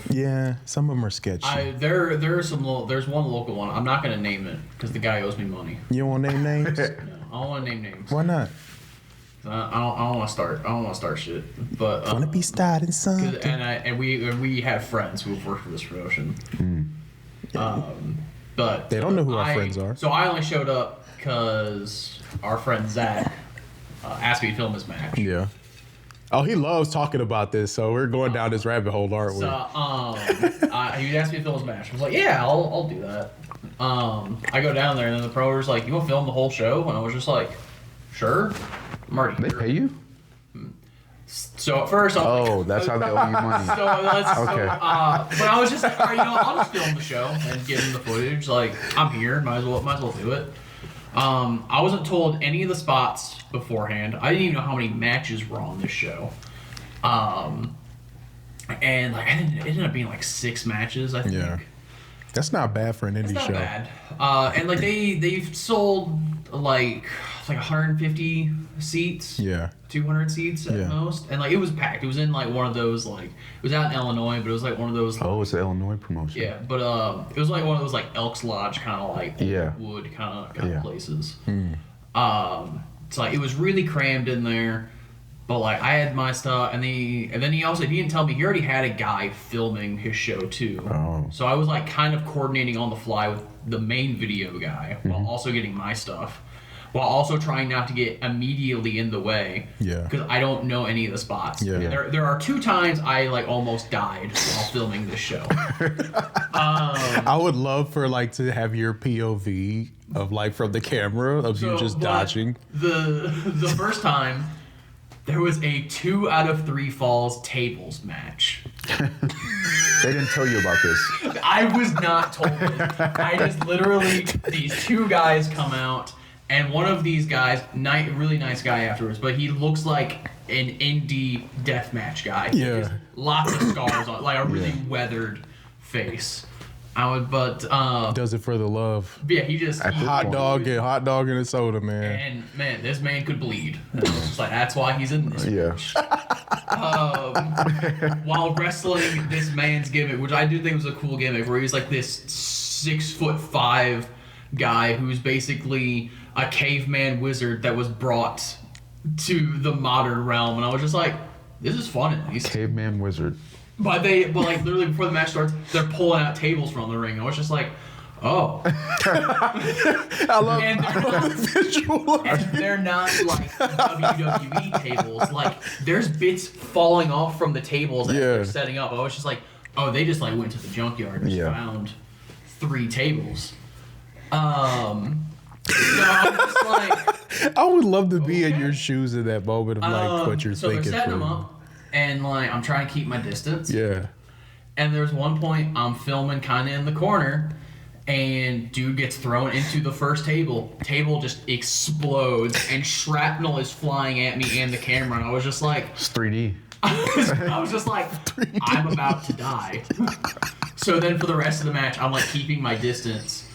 some of them are sketchy. There's one local one. I'm not gonna name it because the guy owes me money. You don't want to name names? No, I don't want to name names. Why not? I don't want to start. I don't want to start shit. But want to be starting something. And we have friends who have worked for this promotion. But they don't know who our friends are. So I only showed up because our friend Zach asked me to film his match. Yeah. Oh, he loves talking about this, so we're going down this rabbit hole, aren't we? He asked me to film his match. I was like, yeah, I'll do that. I go down there, and then the promoter's like, you want to film the whole show? And I was just like, sure. I'm already here. They pay you? So at first, that's how they owe you money. So but I was just like, all right, I'll just film the show and give him the footage. I'm here, might as well do it. I wasn't told any of the spots beforehand. I didn't even know how many matches were on this show. And it ended up being 6 matches, I think. Yeah. That's not bad for an indie show. Not bad. And like they've sold like 150 seats. Yeah. 200 seats at most, and like it was packed. It was in like one of those like it was out in Illinois, but it was like one of those. Oh, it's an Illinois promotion. Yeah, but it was like one of those like Elks Lodge kind of like wood kind of places. So like it was really crammed in there, but like I had my stuff, and then he didn't tell me he already had a guy filming his show too. Oh. So I was like kind of coordinating on the fly with the main video guy while also getting my stuff. While also trying not to get immediately in the way. Yeah. Because I don't know any of the spots. Yeah. There are 2 times I like almost died while filming this show. I would love for like to have your POV of like from the camera of you just dodging. The first time there was a 2 out of 3 falls tables match. They didn't tell you about this. I was not told. I just literally these 2 guys come out. And one of these guys, really nice guy afterwards, but he looks like an indie deathmatch guy. Yeah. Lots of scars on, like a really weathered face. Does it for the love. Yeah, he just hot dog and a soda, man. And man, this man could bleed. And I was just like, that's why he's in this. Yeah. While wrestling this man's gimmick, which I do think was a cool gimmick, where he's like this 6'5" guy who's basically a caveman wizard that was brought to the modern realm, and I was just like, this is fun at least. Caveman wizard. But like literally before the match starts, they're pulling out tables from the ring. I was just like, oh. I love the visual. And they're not like WWE tables. Like there's bits falling off from the tables as they're setting up. I was just like, oh, they just like went to the junkyard and just found 3 tables. So I'm just like, I would love to be in your shoes in that moment of like what you're thinking. So they're setting them up, and like I'm trying to keep my distance. Yeah. And there's one point I'm filming kind of in the corner, and dude gets thrown into the first table. Table just explodes, and shrapnel is flying at me and the camera. And I was just like, it's 3D. I was just like, I'm about to die. So then for the rest of the match, I'm like keeping my distance.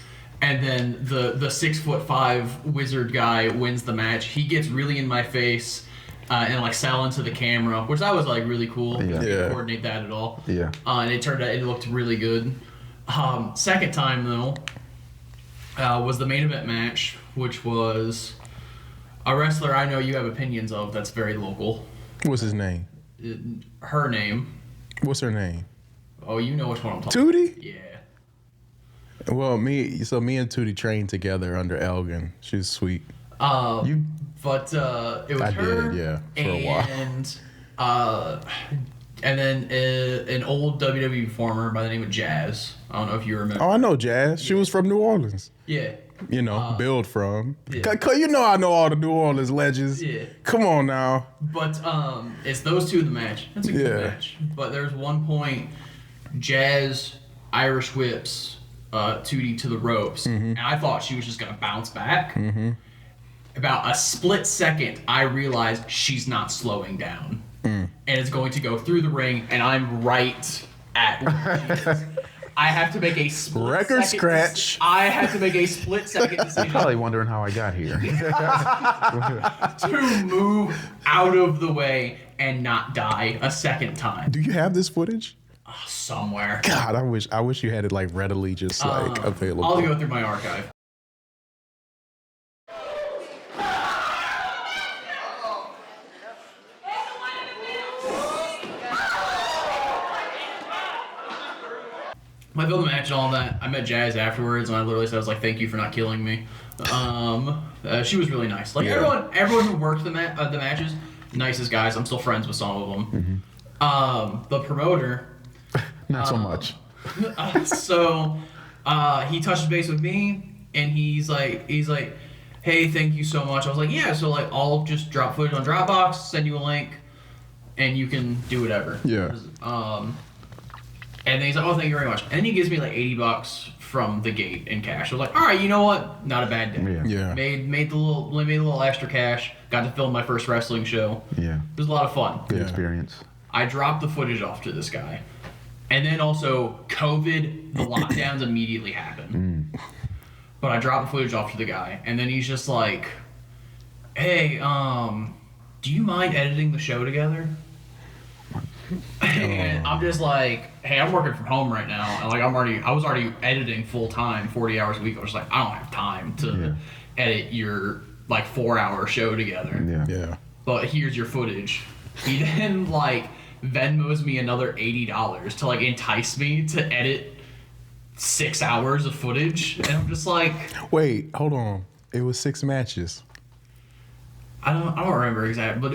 And then the 6'5" wizard guy wins the match. He gets really in my face and like sell into the camera, which that was like really cool. Yeah. I didn't coordinate that at all. Yeah. And it turned out it looked really good. Second time though was the main event match, which was a wrestler I know you have opinions of. That's very local. What's his name? Her name. What's her name? Oh, you know which one I'm talking about. Tootie? Yeah. Well, me and Tootie trained together under Elgin. She's sweet. But it was I her. did, yeah, for a while. And then an old WWE performer by the name of Jazz. I don't know if you remember. Oh, I know Jazz. She was from New Orleans. Yeah. You know, build from. Yeah. You know I know all the New Orleans legends. Yeah. Come on now. But it's those two in the match. That's a good match. But there's one point, Jazz Irish whips Tootie to the ropes, and I thought she was just gonna bounce back. About a split second, I realized she's not slowing down, and it's going to go through the ring, and I'm right at where she is. I have to make a split record second scratch. I have to make a split second decision. Probably wondering how I got here. To move out of the way and not die a second time. Do you have this footage? Somewhere. God, I wish you had it like readily just like available. I'll go through my archive. I filmed the match and all that. I met Jazz afterwards, and I literally said, I was like, thank you for not killing me. She was really nice. Like, everyone who worked the matches, nicest guys. I'm still friends with some of them. The promoter... Not so much. He touches base with me, and he's like, hey, thank you so much. I was like, yeah, so like, I'll just drop footage on Dropbox, send you a link, and you can do whatever. Yeah. And then he's like, oh, thank you very much. And then he gives me like $80 from the gate in cash. I was like, all right, you know what? Not a bad day. Yeah. Made a little extra cash. Got to film my first wrestling show. Yeah. It was a lot of fun. Good experience. I dropped the footage off to this guy. And then also COVID, the lockdowns immediately happened. But I dropped the footage off to the guy, and then he's just like, "Hey, do you mind editing the show together?" And I'm just like, "Hey, I'm working from home right now, and like I was already editing full time, 40 hours a week. I was like, I don't have time to edit your like 4-hour show together. Yeah. But here's your footage." He then like Venmos me another $80 to like entice me to edit 6 hours of footage, and I'm just like, wait, hold on. It was 6 matches. I don't remember exactly, but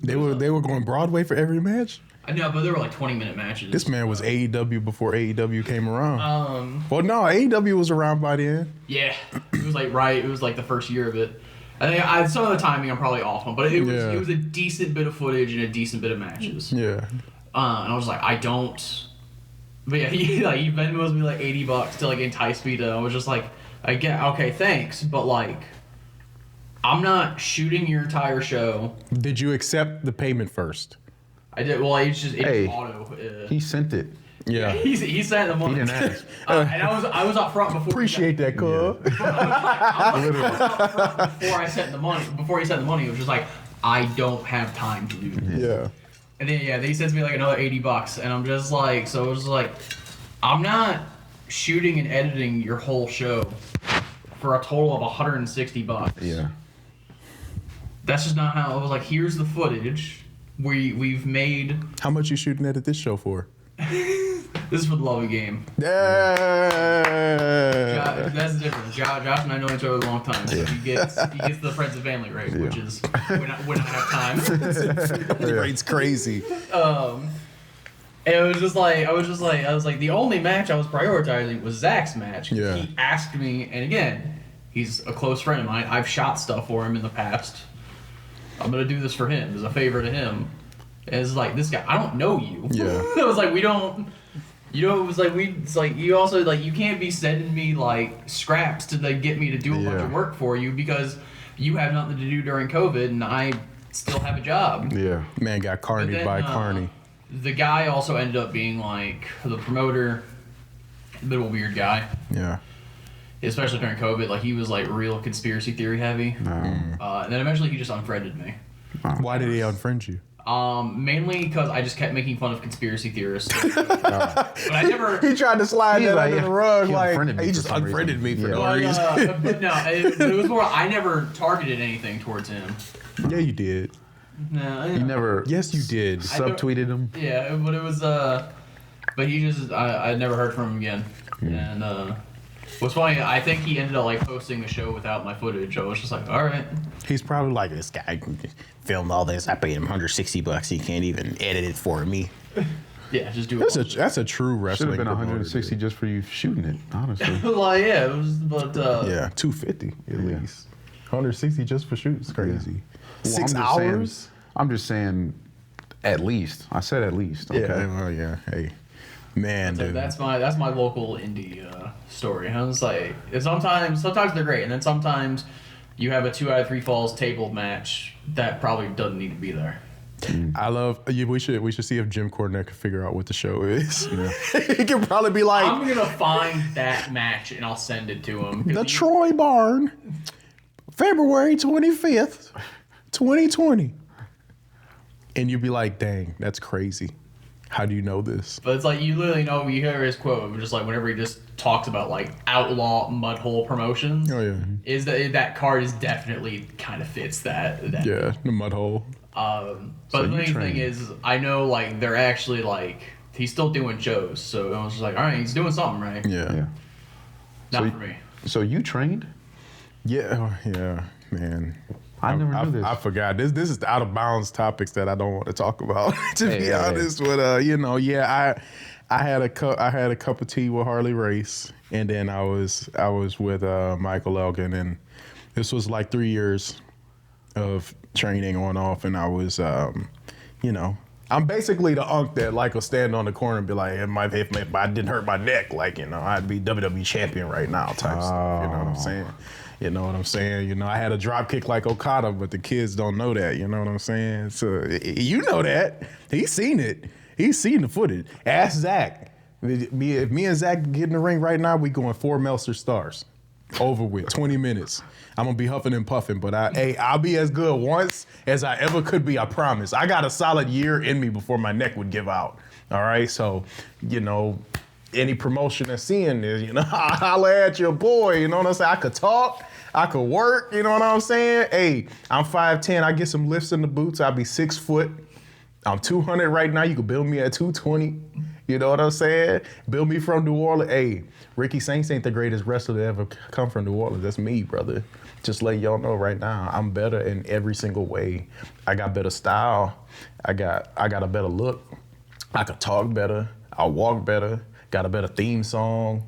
they were going Broadway for every match. I know, but they were like 20-minute matches. This man was AEW before AEW came around. Well, no, AEW was around by then. Yeah, it was like right. It was like the first year of it. I think some of the timing I'm probably off on, but it was a decent bit of footage and a decent bit of matches. Yeah. And I was like, I don't. But yeah, he Venmos me like $80 to like entice me to. I was just like, I get okay, thanks, but like, I'm not shooting your entire show. Did you accept the payment first? I did. Well, it's just auto. He sent it. Yeah. He sent the money. He didn't ask. And I was up front before. Appreciate that, cuz. I was up front before I sent the money. Before he sent the money, it was just like, I don't have time to do this. Yeah. And then he sends me like another $80, and I'm just like, so it was like, I'm not shooting and editing your whole show for a total of $160. Yeah. That's just not how. I was like, here's the footage. We've made. How much you shooting at this show for? This is for the love of the game. Yeah. That's the difference. Josh and I know each other a long time, so he gets the friends and family rate, which is when I have time. Rate's crazy. And it was just like I was like the only match I was prioritizing was Zach's match. Yeah. He asked me, and again, he's a close friend of mine. I've shot stuff for him in the past. I'm gonna do this for him as a favor to him. And it's like, this guy, I don't know you. Yeah. It was like, we don't, it was like, it's like, you also, like, you can't be sending me, like, scraps to like, get me to do a bunch of work for you because you have nothing to do during COVID and I still have a job. Yeah. Man got carnied by Carney. The guy also ended up being, like, the promoter, a bit of a weird guy. Yeah. Especially during COVID. Like, he was, like, real conspiracy theory heavy. And then eventually he just unfriended me. Why did he unfriend you? Mainly because I just kept making fun of conspiracy theorists. But I never. He tried to slide that like, under the rug. He Just unfriended me for no But reason. but no, it was more. I never targeted anything towards him. Yeah, you did. No, You never. Yes, you did. Subtweeted him. Yeah, but it was. But he just. I never heard from him again. And what's funny, I think he ended up like posting the show without my footage. I was just like, all right. He's probably like, this guy filmed all this. I paid him $160. He can't even edit it for me. Yeah, just do it. That's a true Should wrestling. have been 160 just for you shooting it, honestly. Like, yeah, it was, but Yeah, 250 at least. 160 just for shoots, crazy. Well, 6 hours. I'm just saying, at least. I said at least. Okay. Yeah, well, yeah. Hey, man, so dude. that's my local indie story. I was like, sometimes they're great, and then sometimes you have a 2 out of 3 falls table match that probably doesn't need to be there. I love. We should see if Jim Cornette can figure out what the show is. He can probably be like, I'm gonna find that match and I'll send it to him. the Troy Barn, February 25th, 2020, and you'd be like, dang, that's crazy. How do you know this? But it's like you literally know, you hear his quote, just like whenever he just talks about like outlaw mudhole promotions. Oh yeah. Is that card is definitely kind of fits that. Yeah, the mud hole. But the main thing is, I know like they're actually like he's still doing shows, so I was just like, all right, he's doing something right. Yeah. Not for me. So you trained? Yeah, man. I never knew this. I forgot. This is the out of bounds topics that I don't want to talk about. To be honest, but I had a cup of tea with Harley Race, and then I was with Michael Elgin, and this was like 3 years of training on off, and I was I'm basically the unk that like will stand on the corner and be like, if I didn't hurt my neck, like, I'd be WWE champion right now type stuff. You know what I'm saying? You know what I'm saying? I had a drop kick like Okada, but the kids don't know that. You know what I'm saying? So you know that. He's seen it. He's seen the footage. Ask Zach. If me and Zach get in the ring right now, we going 4 Meltzer stars. Over with, 20 minutes. I'm gonna be huffing and puffing, but I'll be as good once as I ever could be, I promise. I got a solid year in me before my neck would give out. All right, so, any promotion that's seeing this, holla at your boy, you know what I'm saying? I could talk, I could work, you know what I'm saying? Hey, I'm 5'10", I get some lifts in the boots, I'll be 6 foot. I'm 200 right now, you could build me at 220. You know what I'm saying? Build me from New Orleans. Hey, Ricky Saints ain't the greatest wrestler to ever come from New Orleans. That's me, brother. Just letting y'all know right now, I'm better in every single way. I got better style. I got a better look. I could talk better. I walk better. Got a better theme song.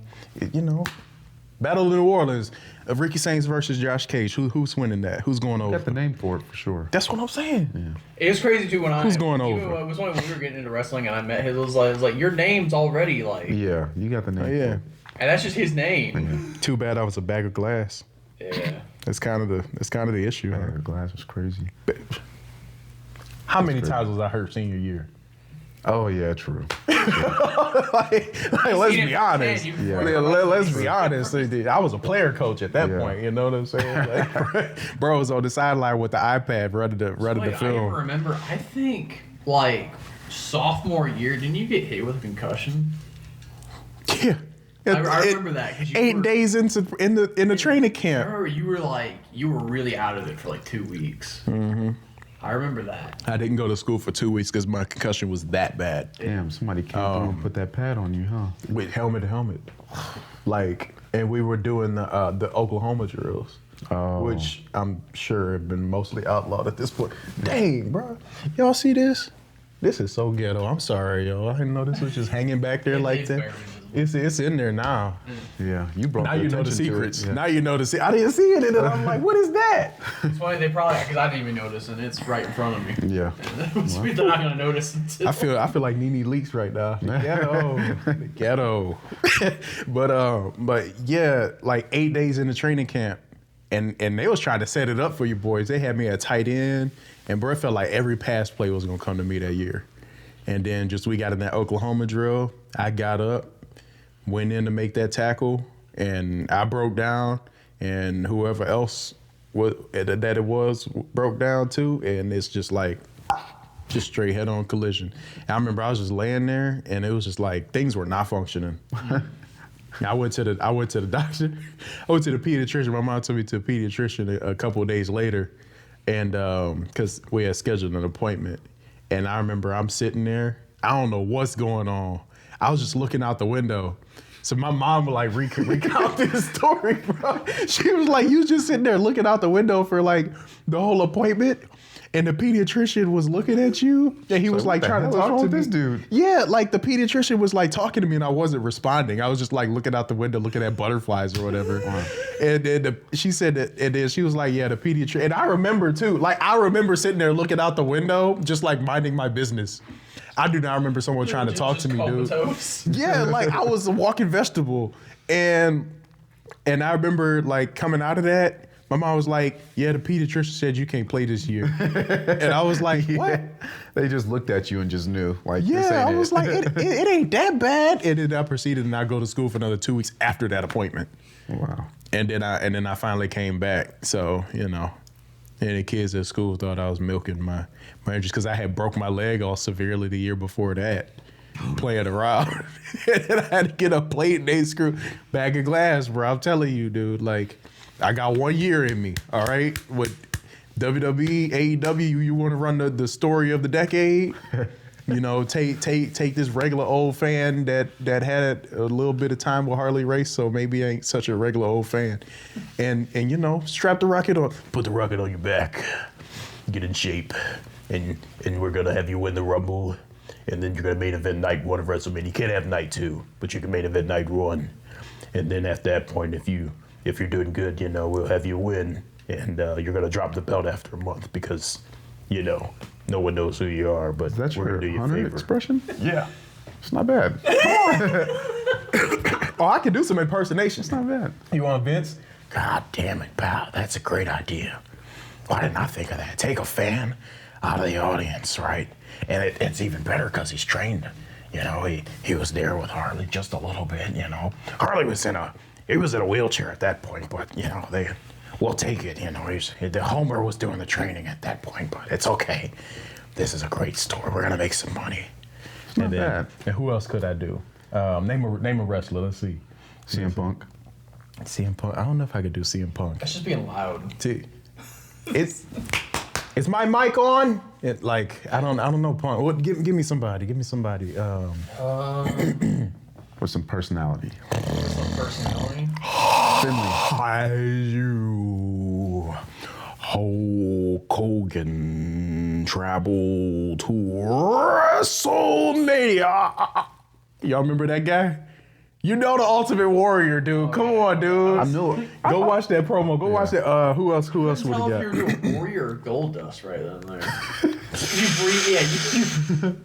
Battle of New Orleans. Ricky Saints versus Josh Cage. Who's winning that? Who's going over? Got the name for it for sure. That's what I'm saying. Yeah. It was crazy too when Who's going over? It was only when we were getting into wrestling and I met him. It was like your name's already like. Yeah, you got the name. Oh, yeah. And that's just his name. Too bad I was a bag of glass. Yeah. That's kind of the issue. Bag of glass was crazy. How many times was I hurt senior year? Oh yeah, true. Let's be honest. Yeah. Let's be honest. I was a player coach at that point. You know what I'm saying? Bro was on the sideline with the iPad running the film. I remember. I think sophomore year. Didn't you get hit with a concussion? Yeah. I remember that. 8 days in the training camp. I remember you were really out of it for 2 weeks. Mm-hmm. I remember that. I didn't go to school for 2 weeks because my concussion was that bad. Damn, somebody came through and put that pad on you, huh? With helmet to helmet. And we were doing the Oklahoma drills, which I'm sure have been mostly outlawed at this point. Dang, bro. Y'all see this? This is so ghetto. I'm sorry, yo. I didn't know this was just hanging back there like that. It's in there now. Yeah, you brought now you know the attention to secrets. it, yeah. Now you know the secrets. I didn't see it, and I'm like, what is that? It's funny they probably because I didn't even notice, and it's right in front of me. Yeah. They're not gonna notice until. I feel like Nene Leakes right now. The ghetto. But yeah, 8 days in the training camp, and they was trying to set it up for you boys. They had me at tight end, and bro, it felt like every pass play was gonna come to me that year. And then we got in that Oklahoma drill. I got up, went in to make that tackle, and I broke down, and whoever else that it was broke down too, and it's just straight head-on collision. And I remember I was just laying there, and it was just things were not functioning. I went to the doctor. I went to the pediatrician. My mom took me to a pediatrician a couple of days later, and because we had scheduled an appointment. And I remember I'm sitting there. I don't know what's going on. I was just looking out the window. So my mom would recount this story, bro. She was like, you just sitting there looking out the window for the whole appointment. And the pediatrician was looking at you, and he was trying to talk to this dude. Yeah, the pediatrician was talking to me, and I wasn't responding. I was just looking out the window, looking at butterflies or whatever. Wow. And then she said that, and then she was like, "Yeah, the pediatrician." And I remember too, I remember sitting there looking out the window, just minding my business. I do not remember someone trying to talk to me, dude. Yeah, I was a walking vegetable, and I remember coming out of that. My mom was like, yeah, the pediatrician said you can't play this year. And I was like, what? They just looked at you and just knew. Yeah, I was like, it ain't that bad. And then I proceeded and I go to school for another 2 weeks after that appointment. Wow. And then I finally came back. So, and the kids at school thought I was milking my interest because I had broke my leg all severely the year before that, playing around. And I had to get a plate and they screw bag of glass, bro. I'm telling you, dude, I got 1 year in me, all right? With WWE, AEW, you want to run the story of the decade? Take this regular old fan that had a little bit of time with Harley Race, so maybe ain't such a regular old fan. And strap the rocket on. Put the rocket on your back. Get in shape. And we're going to have you win the Rumble. And then you're going to main event night 1 of WrestleMania. You can't have night 2, but you can main event night 1. And then at that point, if you're doing good, we'll have you win, and you're gonna drop the belt after a month because, no one knows who you are. But that's we're gonna do you a Hunter favor. Expression. Yeah, it's not bad. Oh, I can do some impersonations. It's not bad. You want Vince? God damn it, pal. That's a great idea. Why didn't I think of that? Take a fan out of the audience, right? And it's even better because he's trained. You know, he was there with Harley just a little bit, you know. Harley was in a wheelchair at that point, but, you know, we'll take it, you know. The Homer was doing the training at that point, but it's okay. This is a great story. We're going to make some money. And who else could I do? Name a wrestler. Let's see. CM Punk. CM Punk. I don't know if I could do CM Punk. That's just being loud. Is my mic on? I don't know Punk. What? Give me somebody. Give me somebody. With some personality. You Hulk Hogan travel to WrestleMania. Y'all remember that guy? You know the Ultimate Warrior, dude. Come on, dude. I know it. Go watch that promo. Go watch that. Who else would have got? Tell if you're doing Warrior or Goldust right then there. You breathe,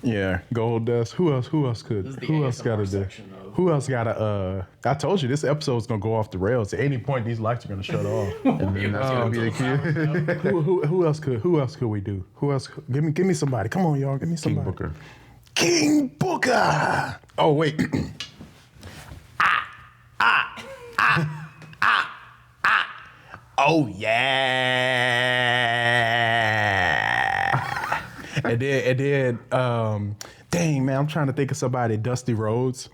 Yeah, Goldust. Who else could? Who else got to do? Who else got to? I told you this episode's gonna go off the rails. At any point, these lights are gonna shut off. And then that's gonna be the key. Who else could? Who else could we do? Who else? Give me somebody. Come on, y'all. Give me somebody. King Booker. King Booker. Oh wait. Oh yeah. and then dang man, I'm trying to think of somebody. Dusty Rhodes.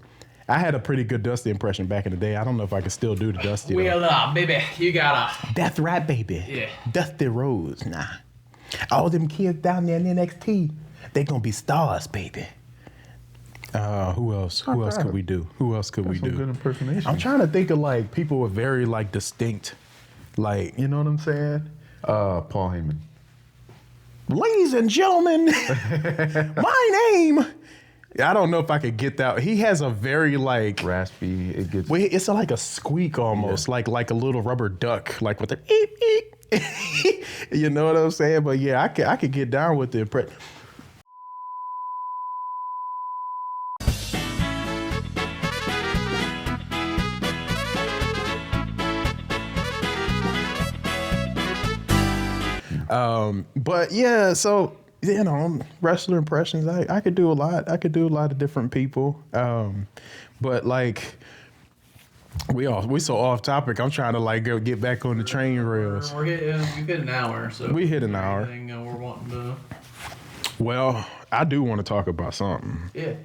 I had a pretty good Dusty impression back in the day. I don't know if I can still do the Dusty. Well, baby, you gotta. That's right, baby. Yeah. Dusty Rhodes. Nah. All them kids down there in NXT, they gonna be stars, baby. Who else? Who else could we do? Who else could we do? Good impersonation. I'm trying to think of like people with very like distinct, like you know what I'm saying? Paul Heyman. Ladies and gentlemen, my name. I don't know if I could get that. He has a very like Raspy. It gets. Wait, it's like a squeak almost, like a little rubber duck, like with the eep, eep. You know what I'm saying? But yeah, I could get down with the impression. But yeah, so you know, wrestler impressions. I could do a lot. I could do a lot of different people. But like we so off topic. I'm trying to like get back on the train rails. We've hit an hour, so we hit an hour. We're wanting to. Well, I do want to talk about something. Yeah.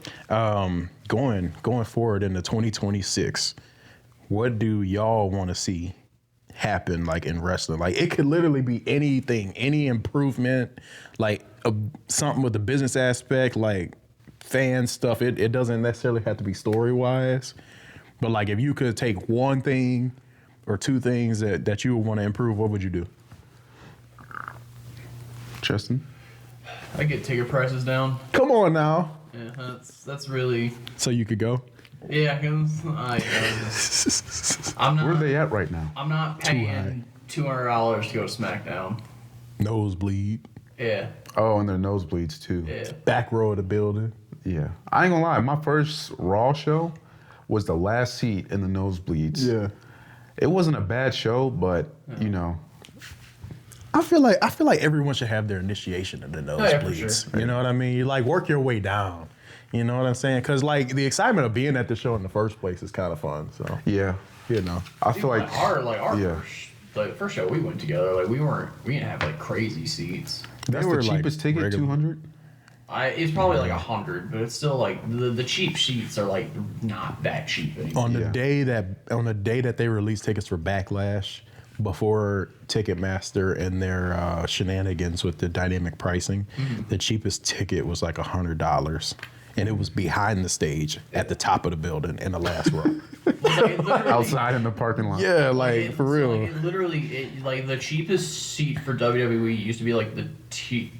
Going forward into 2026, what do y'all want to see happen like in wrestling? Like it could literally be anything, any improvement, like something with the business aspect, like fan stuff. It doesn't necessarily have to be story wise, but like if you could take one thing or two things that you would want to improve, what would you do? Justin? I get ticket prices down. Come on now. Yeah, that's really. So you could go? Yeah, because I'm not. Where are they at right now? I'm not paying $200 to go to SmackDown. Nosebleed. Yeah. Oh, and their nosebleeds too. Yeah. Back row of the building. Yeah. I ain't gonna lie. My first Raw show was the last seat in the nosebleeds. Yeah. It wasn't a bad show, but you know. I feel like everyone should have their initiation in the nosebleeds. For sure. You know what I mean? You like work your way down. You know what I'm saying? Because like the excitement of being at the show in the first place is kind of fun. So yeah, you know, I feel like our first show we went together. Like we didn't have like crazy seats. That's the cheapest ticket, 200. It's probably like 100, but it's still like the cheap seats are like not that cheap anymore. On the day that they released tickets for Backlash, before Ticketmaster and their shenanigans with the dynamic pricing, the cheapest ticket was like $100. And it was behind the stage at the top of the building in the last row. Outside in the parking lot. Yeah, like for real. Like the cheapest seat for WWE used to be like it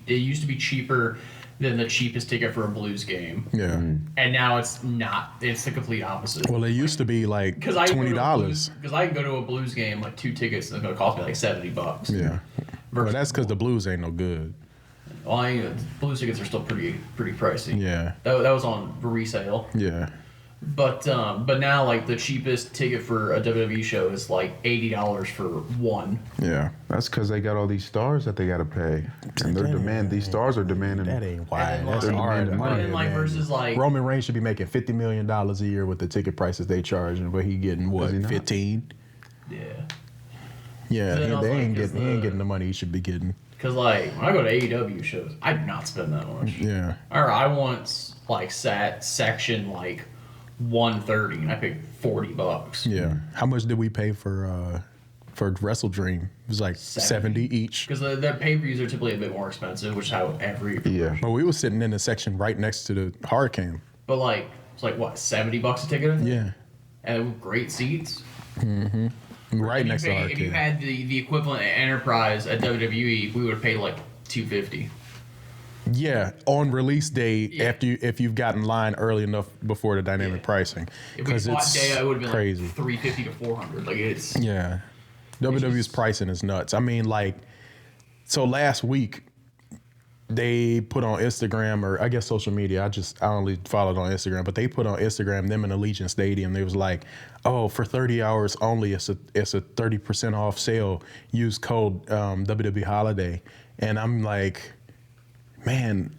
used to be cheaper than the cheapest ticket for a Blues game. Yeah. And now it's not. It's the complete opposite. Well, it used to be like $20. Because I can go to a Blues game, like 2 tickets, and it's going to cost me like $70. Yeah. Well, that's because the Blues ain't no good. Well, Blues tickets are still pretty pricey. Yeah. That was on resale. Yeah. But now like the cheapest ticket for a WWE show is like $80 for one. Yeah. That's because they got all these stars that they got to pay, and these stars are demanding. That ain't why. And That's then, hard. demanding But money. then, like, versus like Roman Reigns should be making $50 million a year with the ticket prices they charge, but he getting what, Is he not? 15? yeah. Yeah, So then I was he like, ain't getting the money he should be getting. Because, like, when I go to AEW shows, I do not spend that much. Yeah. Or I once, like, sat section, like, 130, and I paid $40. Yeah. How much did we pay for Wrestle Dream? It was like 70 each. Because the pay-per-views are typically a bit more expensive, which is how every... Yeah. But we were sitting in the section right next to the Hurricane. But, like, it's like, what, $70 a ticket? I think? Yeah. And with great seats. Right next to If you Hurricane. had the equivalent of Enterprise at WWE, we would have paid, like, $250. Yeah, on release day Yeah. if you've gotten line early enough before the dynamic pricing. If we bought it's day, it would have been crazy. like $350 to $400. Like, it's... Yeah. WWE's pricing is nuts. I mean, like, so last week they put on Instagram, or I guess social media. I only followed on Instagram, but they put on Instagram them in Allegiant Stadium. They was like, "Oh, for 30 hours only, it's a 30% off sale. Use code WWE Holiday." And I'm like, man,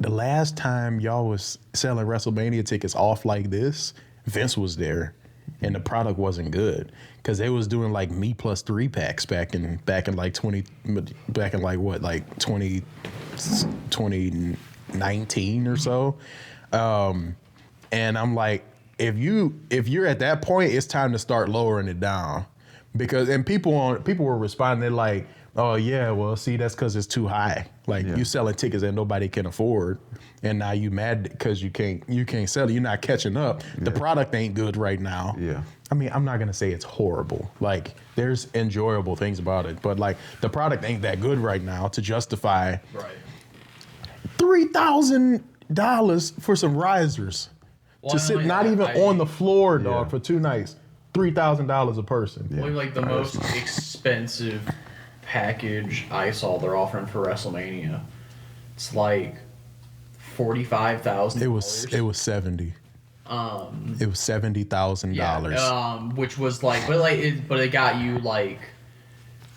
the last time y'all was selling WrestleMania tickets off like this, Vince was there, and the product wasn't good because they was doing like me plus 3 packs back in like 2019 or so. And I'm like, if you're at that point, it's time to start lowering it down, because people were responding. They're like, oh yeah, well, see, that's because it's too high. Like, you selling tickets that nobody can afford, and now you mad because you can't sell it. You're not catching up. The product ain't good right now. Yeah. I mean, I'm not gonna say it's horrible. Like, there's enjoyable things about it, but like the product ain't that good right now to justify Right. $3,000 for some risers Well, to sit like, not even on the floor, dog, Yeah. for 2 nights. $3,000 a person. Well, like the most expensive package I saw they're offering for WrestleMania. It's like $45,000. It was 70. It was $70,000. Which was like, but it got you like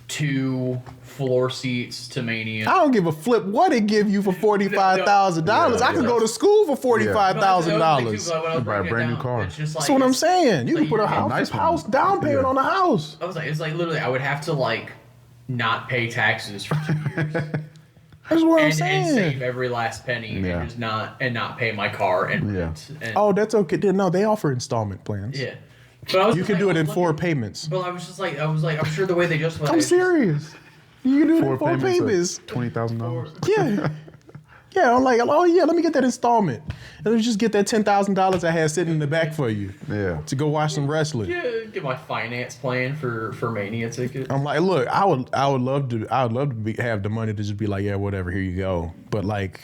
2 floor seats to Mania. I don't give a flip what it give you for $45,000. I could go to school for $45,000. Buy a brand new car. That's what I'm saying. You can put a house down payment on a house. I was like, it's like literally, I would have to like not pay taxes for 2 years. That's what I'm and saying. save every last penny and just not pay my car and rent. And, Oh, that's okay. No, they offer installment plans. yeah. But I was You just can like, do it I in was 4 looking- payments. But I'm sure the way they justify I'm it. serious. You can do it in 4 payments. $20,000. Yeah. Yeah, I'm like, oh yeah, let me get that installment. And let me just get that $10,000 I had sitting in the back for you. Yeah. To go watch some wrestling. Yeah, get my finance plan for Mania ticket. I'm like, look, I would love to have the money to just be like, yeah, whatever, here you go. But like,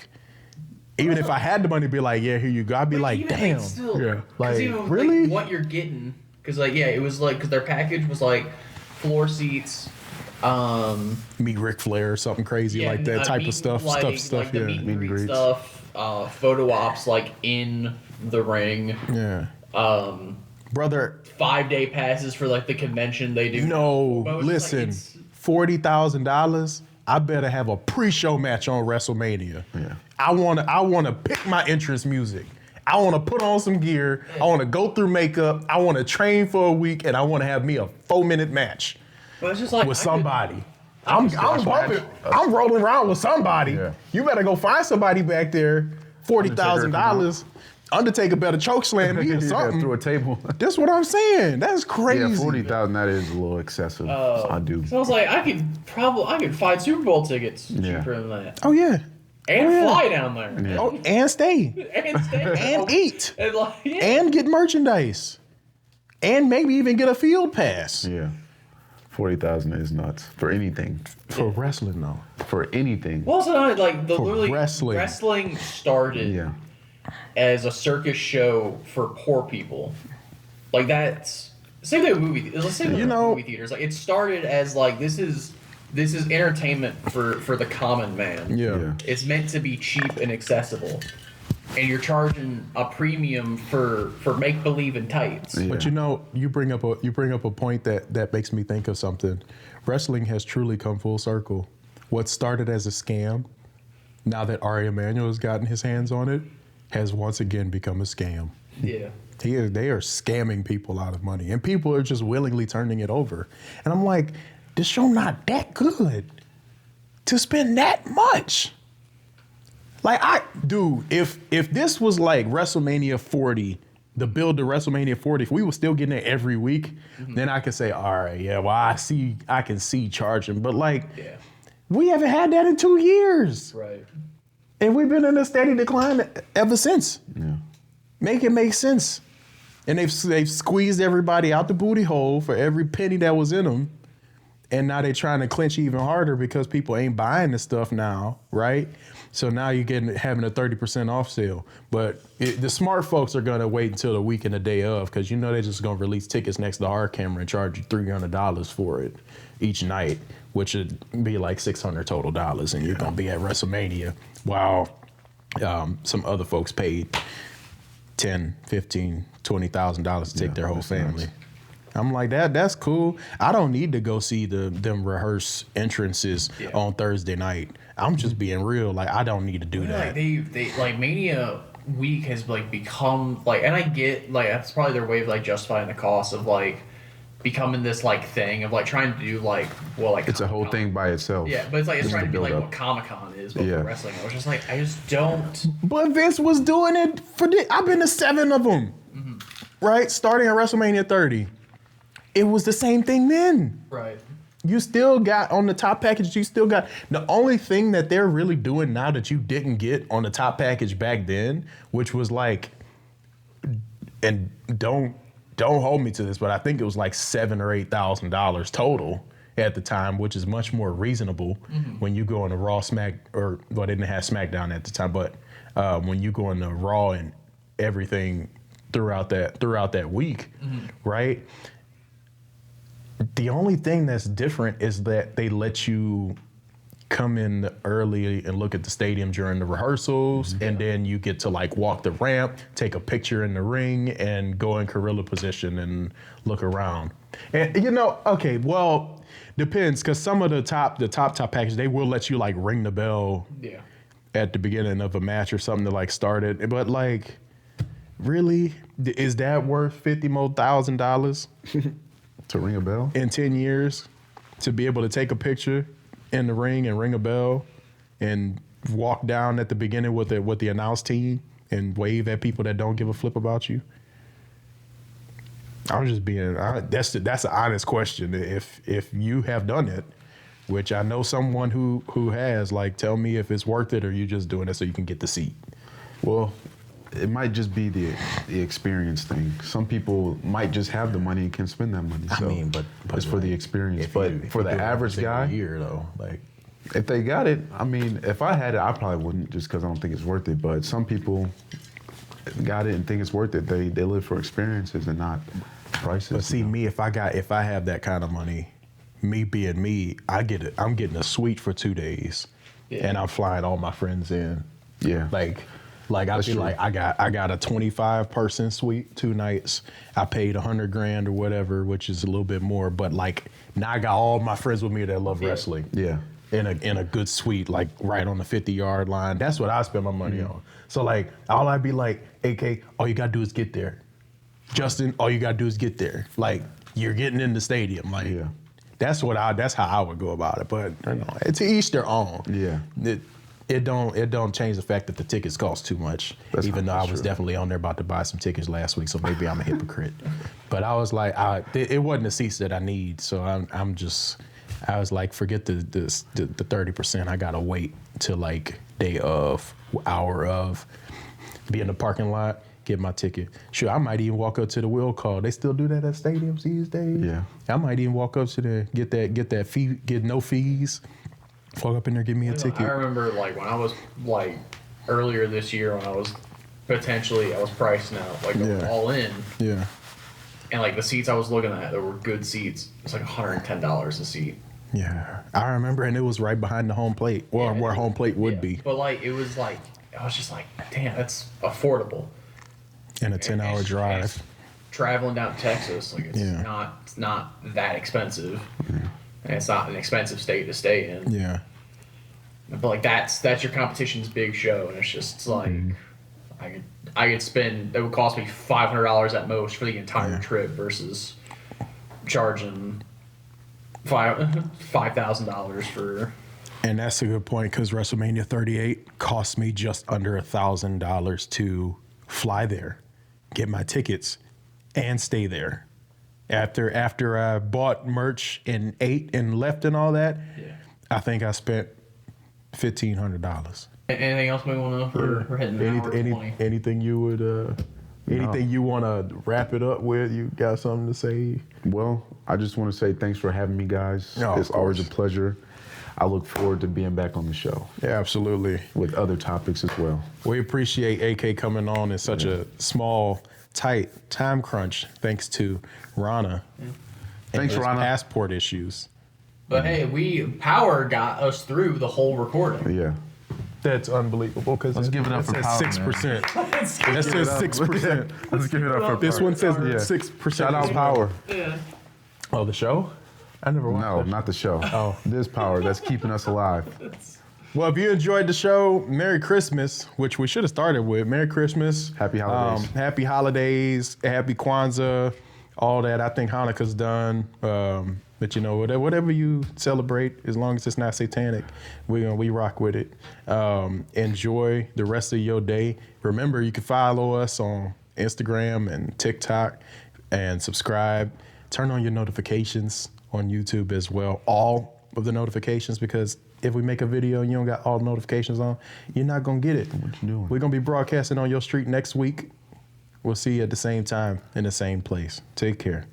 even if I had the money to be like, yeah, here you go, I'd be like, Even, damn. still, Yeah. 'cause Like, even, really? what you're getting, because like, yeah, it was like, because their package was like floor seats, Meet Ric Flair or something crazy like that type of stuff. like Stuff, the yeah. meet and Meet and greet greets. stuff, photo ops like in the ring, Yeah. Brother, 5-day passes for like the convention they do. no, But it was just like, listen, $40,000. I better have a pre-show match on WrestleMania. Yeah. I wanna pick my entrance music. I wanna put on some gear. I wanna go through makeup. I wanna train for a week, and I wanna have me a 4-minute match But it's just like with I could- somebody. I'm rolling around with somebody. Yeah. You better go find somebody back there. $40,000. Undertaker better choke slam me or Yeah, something. through a table. That's what I'm saying. That's crazy. Yeah, 40,000. That is a little excessive. I do. So I was like, I could find Super Bowl tickets Yeah. cheaper than that, Oh yeah. and yeah. fly down there, Yeah. Oh, and stay. and stay And eat. and like, yeah. And get merchandise. And maybe even get a field pass. Yeah. 40,000 is nuts for anything. For wrestling though. For anything. Well, also not like the For literally wrestling. wrestling started Yeah. as a circus show for poor people. Like that's same thing with movie theaters. Like it started as like this is entertainment for the common man. Yeah. Yeah. It's meant to be cheap and accessible. and you're charging a premium for make believe and tights. Yeah. But you bring up a point that makes me think of something. Wrestling has truly come full circle. What started as a scam, now that Ari Emanuel has gotten his hands on it, has once again become a scam. Yeah. They are scamming people out of money, and people are just willingly turning it over. And I'm like, this show not that good to spend that much. Like, if this was like WrestleMania 40, the build to WrestleMania 40, if we were still getting it every week, then I could say, all right, yeah, well, I can see charging. But like, we haven't had that in 2 years. Right. And we've been in a steady decline ever since. Yeah. Make it make sense. And they've squeezed everybody out the booty hole for every penny that was in them. And now they're trying to clinch even harder because people ain't buying the stuff now, right? So now you're having a 30% off sale. But the smart folks are going to wait until the week and the day of, because they're just going to release tickets next to our camera and charge you $300 for it each night, which would be like $600 total dollars. And you're going to be at WrestleMania while some other folks paid $10,000, $15,000, $20,000 to take their whole family. Nice. I'm like, that's cool. I don't need to go see them rehearse entrances on Thursday night. I'm just being real. Like, I don't need to do that. Like they like Mania week has like become like, and I get like that's probably their way of like justifying the cost of like becoming this like thing of like trying to do like it's a whole thing by itself. Yeah, but it's like it's trying to be like what Comic-Con is, but for wrestling. I was just like, I just don't. But Vince was doing it for I've been to 7 of them, right? Starting at WrestleMania 30. It was the same thing then. Right. You still got on the top package, the only thing that they're really doing now that you didn't get on the top package back then, which was like, and don't hold me to this, but I think it was like $7,000 or $8,000 total at the time, which is much more reasonable when you go on the Raw they didn't have SmackDown at the time, but when you go on the Raw and everything throughout that week, right? The only thing that's different is that they let you come in early and look at the stadium during the rehearsals, and then you get to like walk the ramp, take a picture in the ring, and go in gorilla position and look around. And okay, well, depends, because some of the top package, they will let you like ring the bell at the beginning of a match or something to like start it. But like, really, is that worth $50,000 more? To ring a bell? In 10 years, to be able to take a picture in the ring and ring a bell and walk down at the beginning with the announce team and wave at people that don't give a flip about you? I'm just being, that's an honest question. If you have done it, which I know someone who has, like, tell me if it's worth it or you just doing it so you can get the seat. Well, it might just be the experience thing. Some people might just have the money and can spend that money. So but it's for the experience. But for the average guy, if they got it, I mean, if I had it, I probably wouldn't, just because I don't think it's worth it. But some people got it and think it's worth it. They live for experiences and not prices. But see, me, if I have that kind of money, me being me, I'm getting a suite for 2 days, and I'm flying all my friends in. Yeah, Like I'd be like, I got a 25-person suite, 2 nights. I paid $100,000 or whatever, which is a little bit more. But like now I got all my friends with me that love wrestling. Yeah. In a good suite, like right on the 50-yard line. That's what I spend my money on. So like all I'd be like, AK, all you gotta do is get there. Justin, all you gotta do is get there. Like you're getting in the stadium. Like that's how I would go about it. But it's to each their own. Yeah. It don't change the fact that the tickets cost too much. Even though I was definitely on there about to buy some tickets last week, so maybe I'm a hypocrite. But I was like, it wasn't the seats that I need, so I was like, forget the 30%. I gotta wait till like day of, hour of, be in the parking lot, get my ticket. Sure, I might even walk up to the will call. They still do that at stadiums these days. Yeah, I might even walk up to there, get that fee, get no fees. Walk up in there, give me a ticket. I remember like when I was like earlier this year when I was pricing out like all in. Yeah. And like the seats I was looking at, there were good seats. It's like $110 a seat. Yeah, I remember, and it was right behind the home plate, or where home plate would be. But like it was like I was just like, damn, that's affordable. And a 10-hour drive. It's traveling down to Texas, like it's not that expensive. And it's not an expensive state to stay in. Yeah. But like that's your competition's big show, and it's like I could spend, it would cost me $500 at most for the entire trip versus charging $5,000 for. And that's a good point, because WrestleMania 38 cost me just under $1,000 to fly there, get my tickets, and stay there. After I bought merch and ate and left and all that, I think I spent $1,500. Anything else we want to? We're hitting an hour 20. Anything you would? Anything you want to wrap it up with? You got something to say? Well, I just want to say thanks for having me, guys. No, it's always a pleasure. I look forward to being back on the show. Yeah, absolutely. With other topics as well. We appreciate AK coming on in such a small, tight time crunch, thanks to Rana. Thanks, his Rana. passport issues. But hey, Power got us through the whole recording. Yeah. That's unbelievable, because Let's give it up for Power, 6%. That says 6%. Let's give it up for This Power. one says 6%. Shout out Power. Yeah. Oh, the show? I never watched No, that. not the show. Oh. This Power that's keeping us alive. Well, if you enjoyed the show, Merry Christmas, which we should have started with. Merry Christmas. Happy holidays. Happy holidays. Happy Kwanzaa. All that. I think Hanukkah's done. But whatever you celebrate, as long as it's not satanic, we rock with it. Enjoy the rest of your day. Remember, you can follow us on Instagram and TikTok and subscribe. Turn on your notifications on YouTube as well. All of the notifications, because if we make a video and you don't got all the notifications on, you're not going to get it. What you doing? We're going to be broadcasting on your street next week. We'll see you at the same time in the same place. Take care.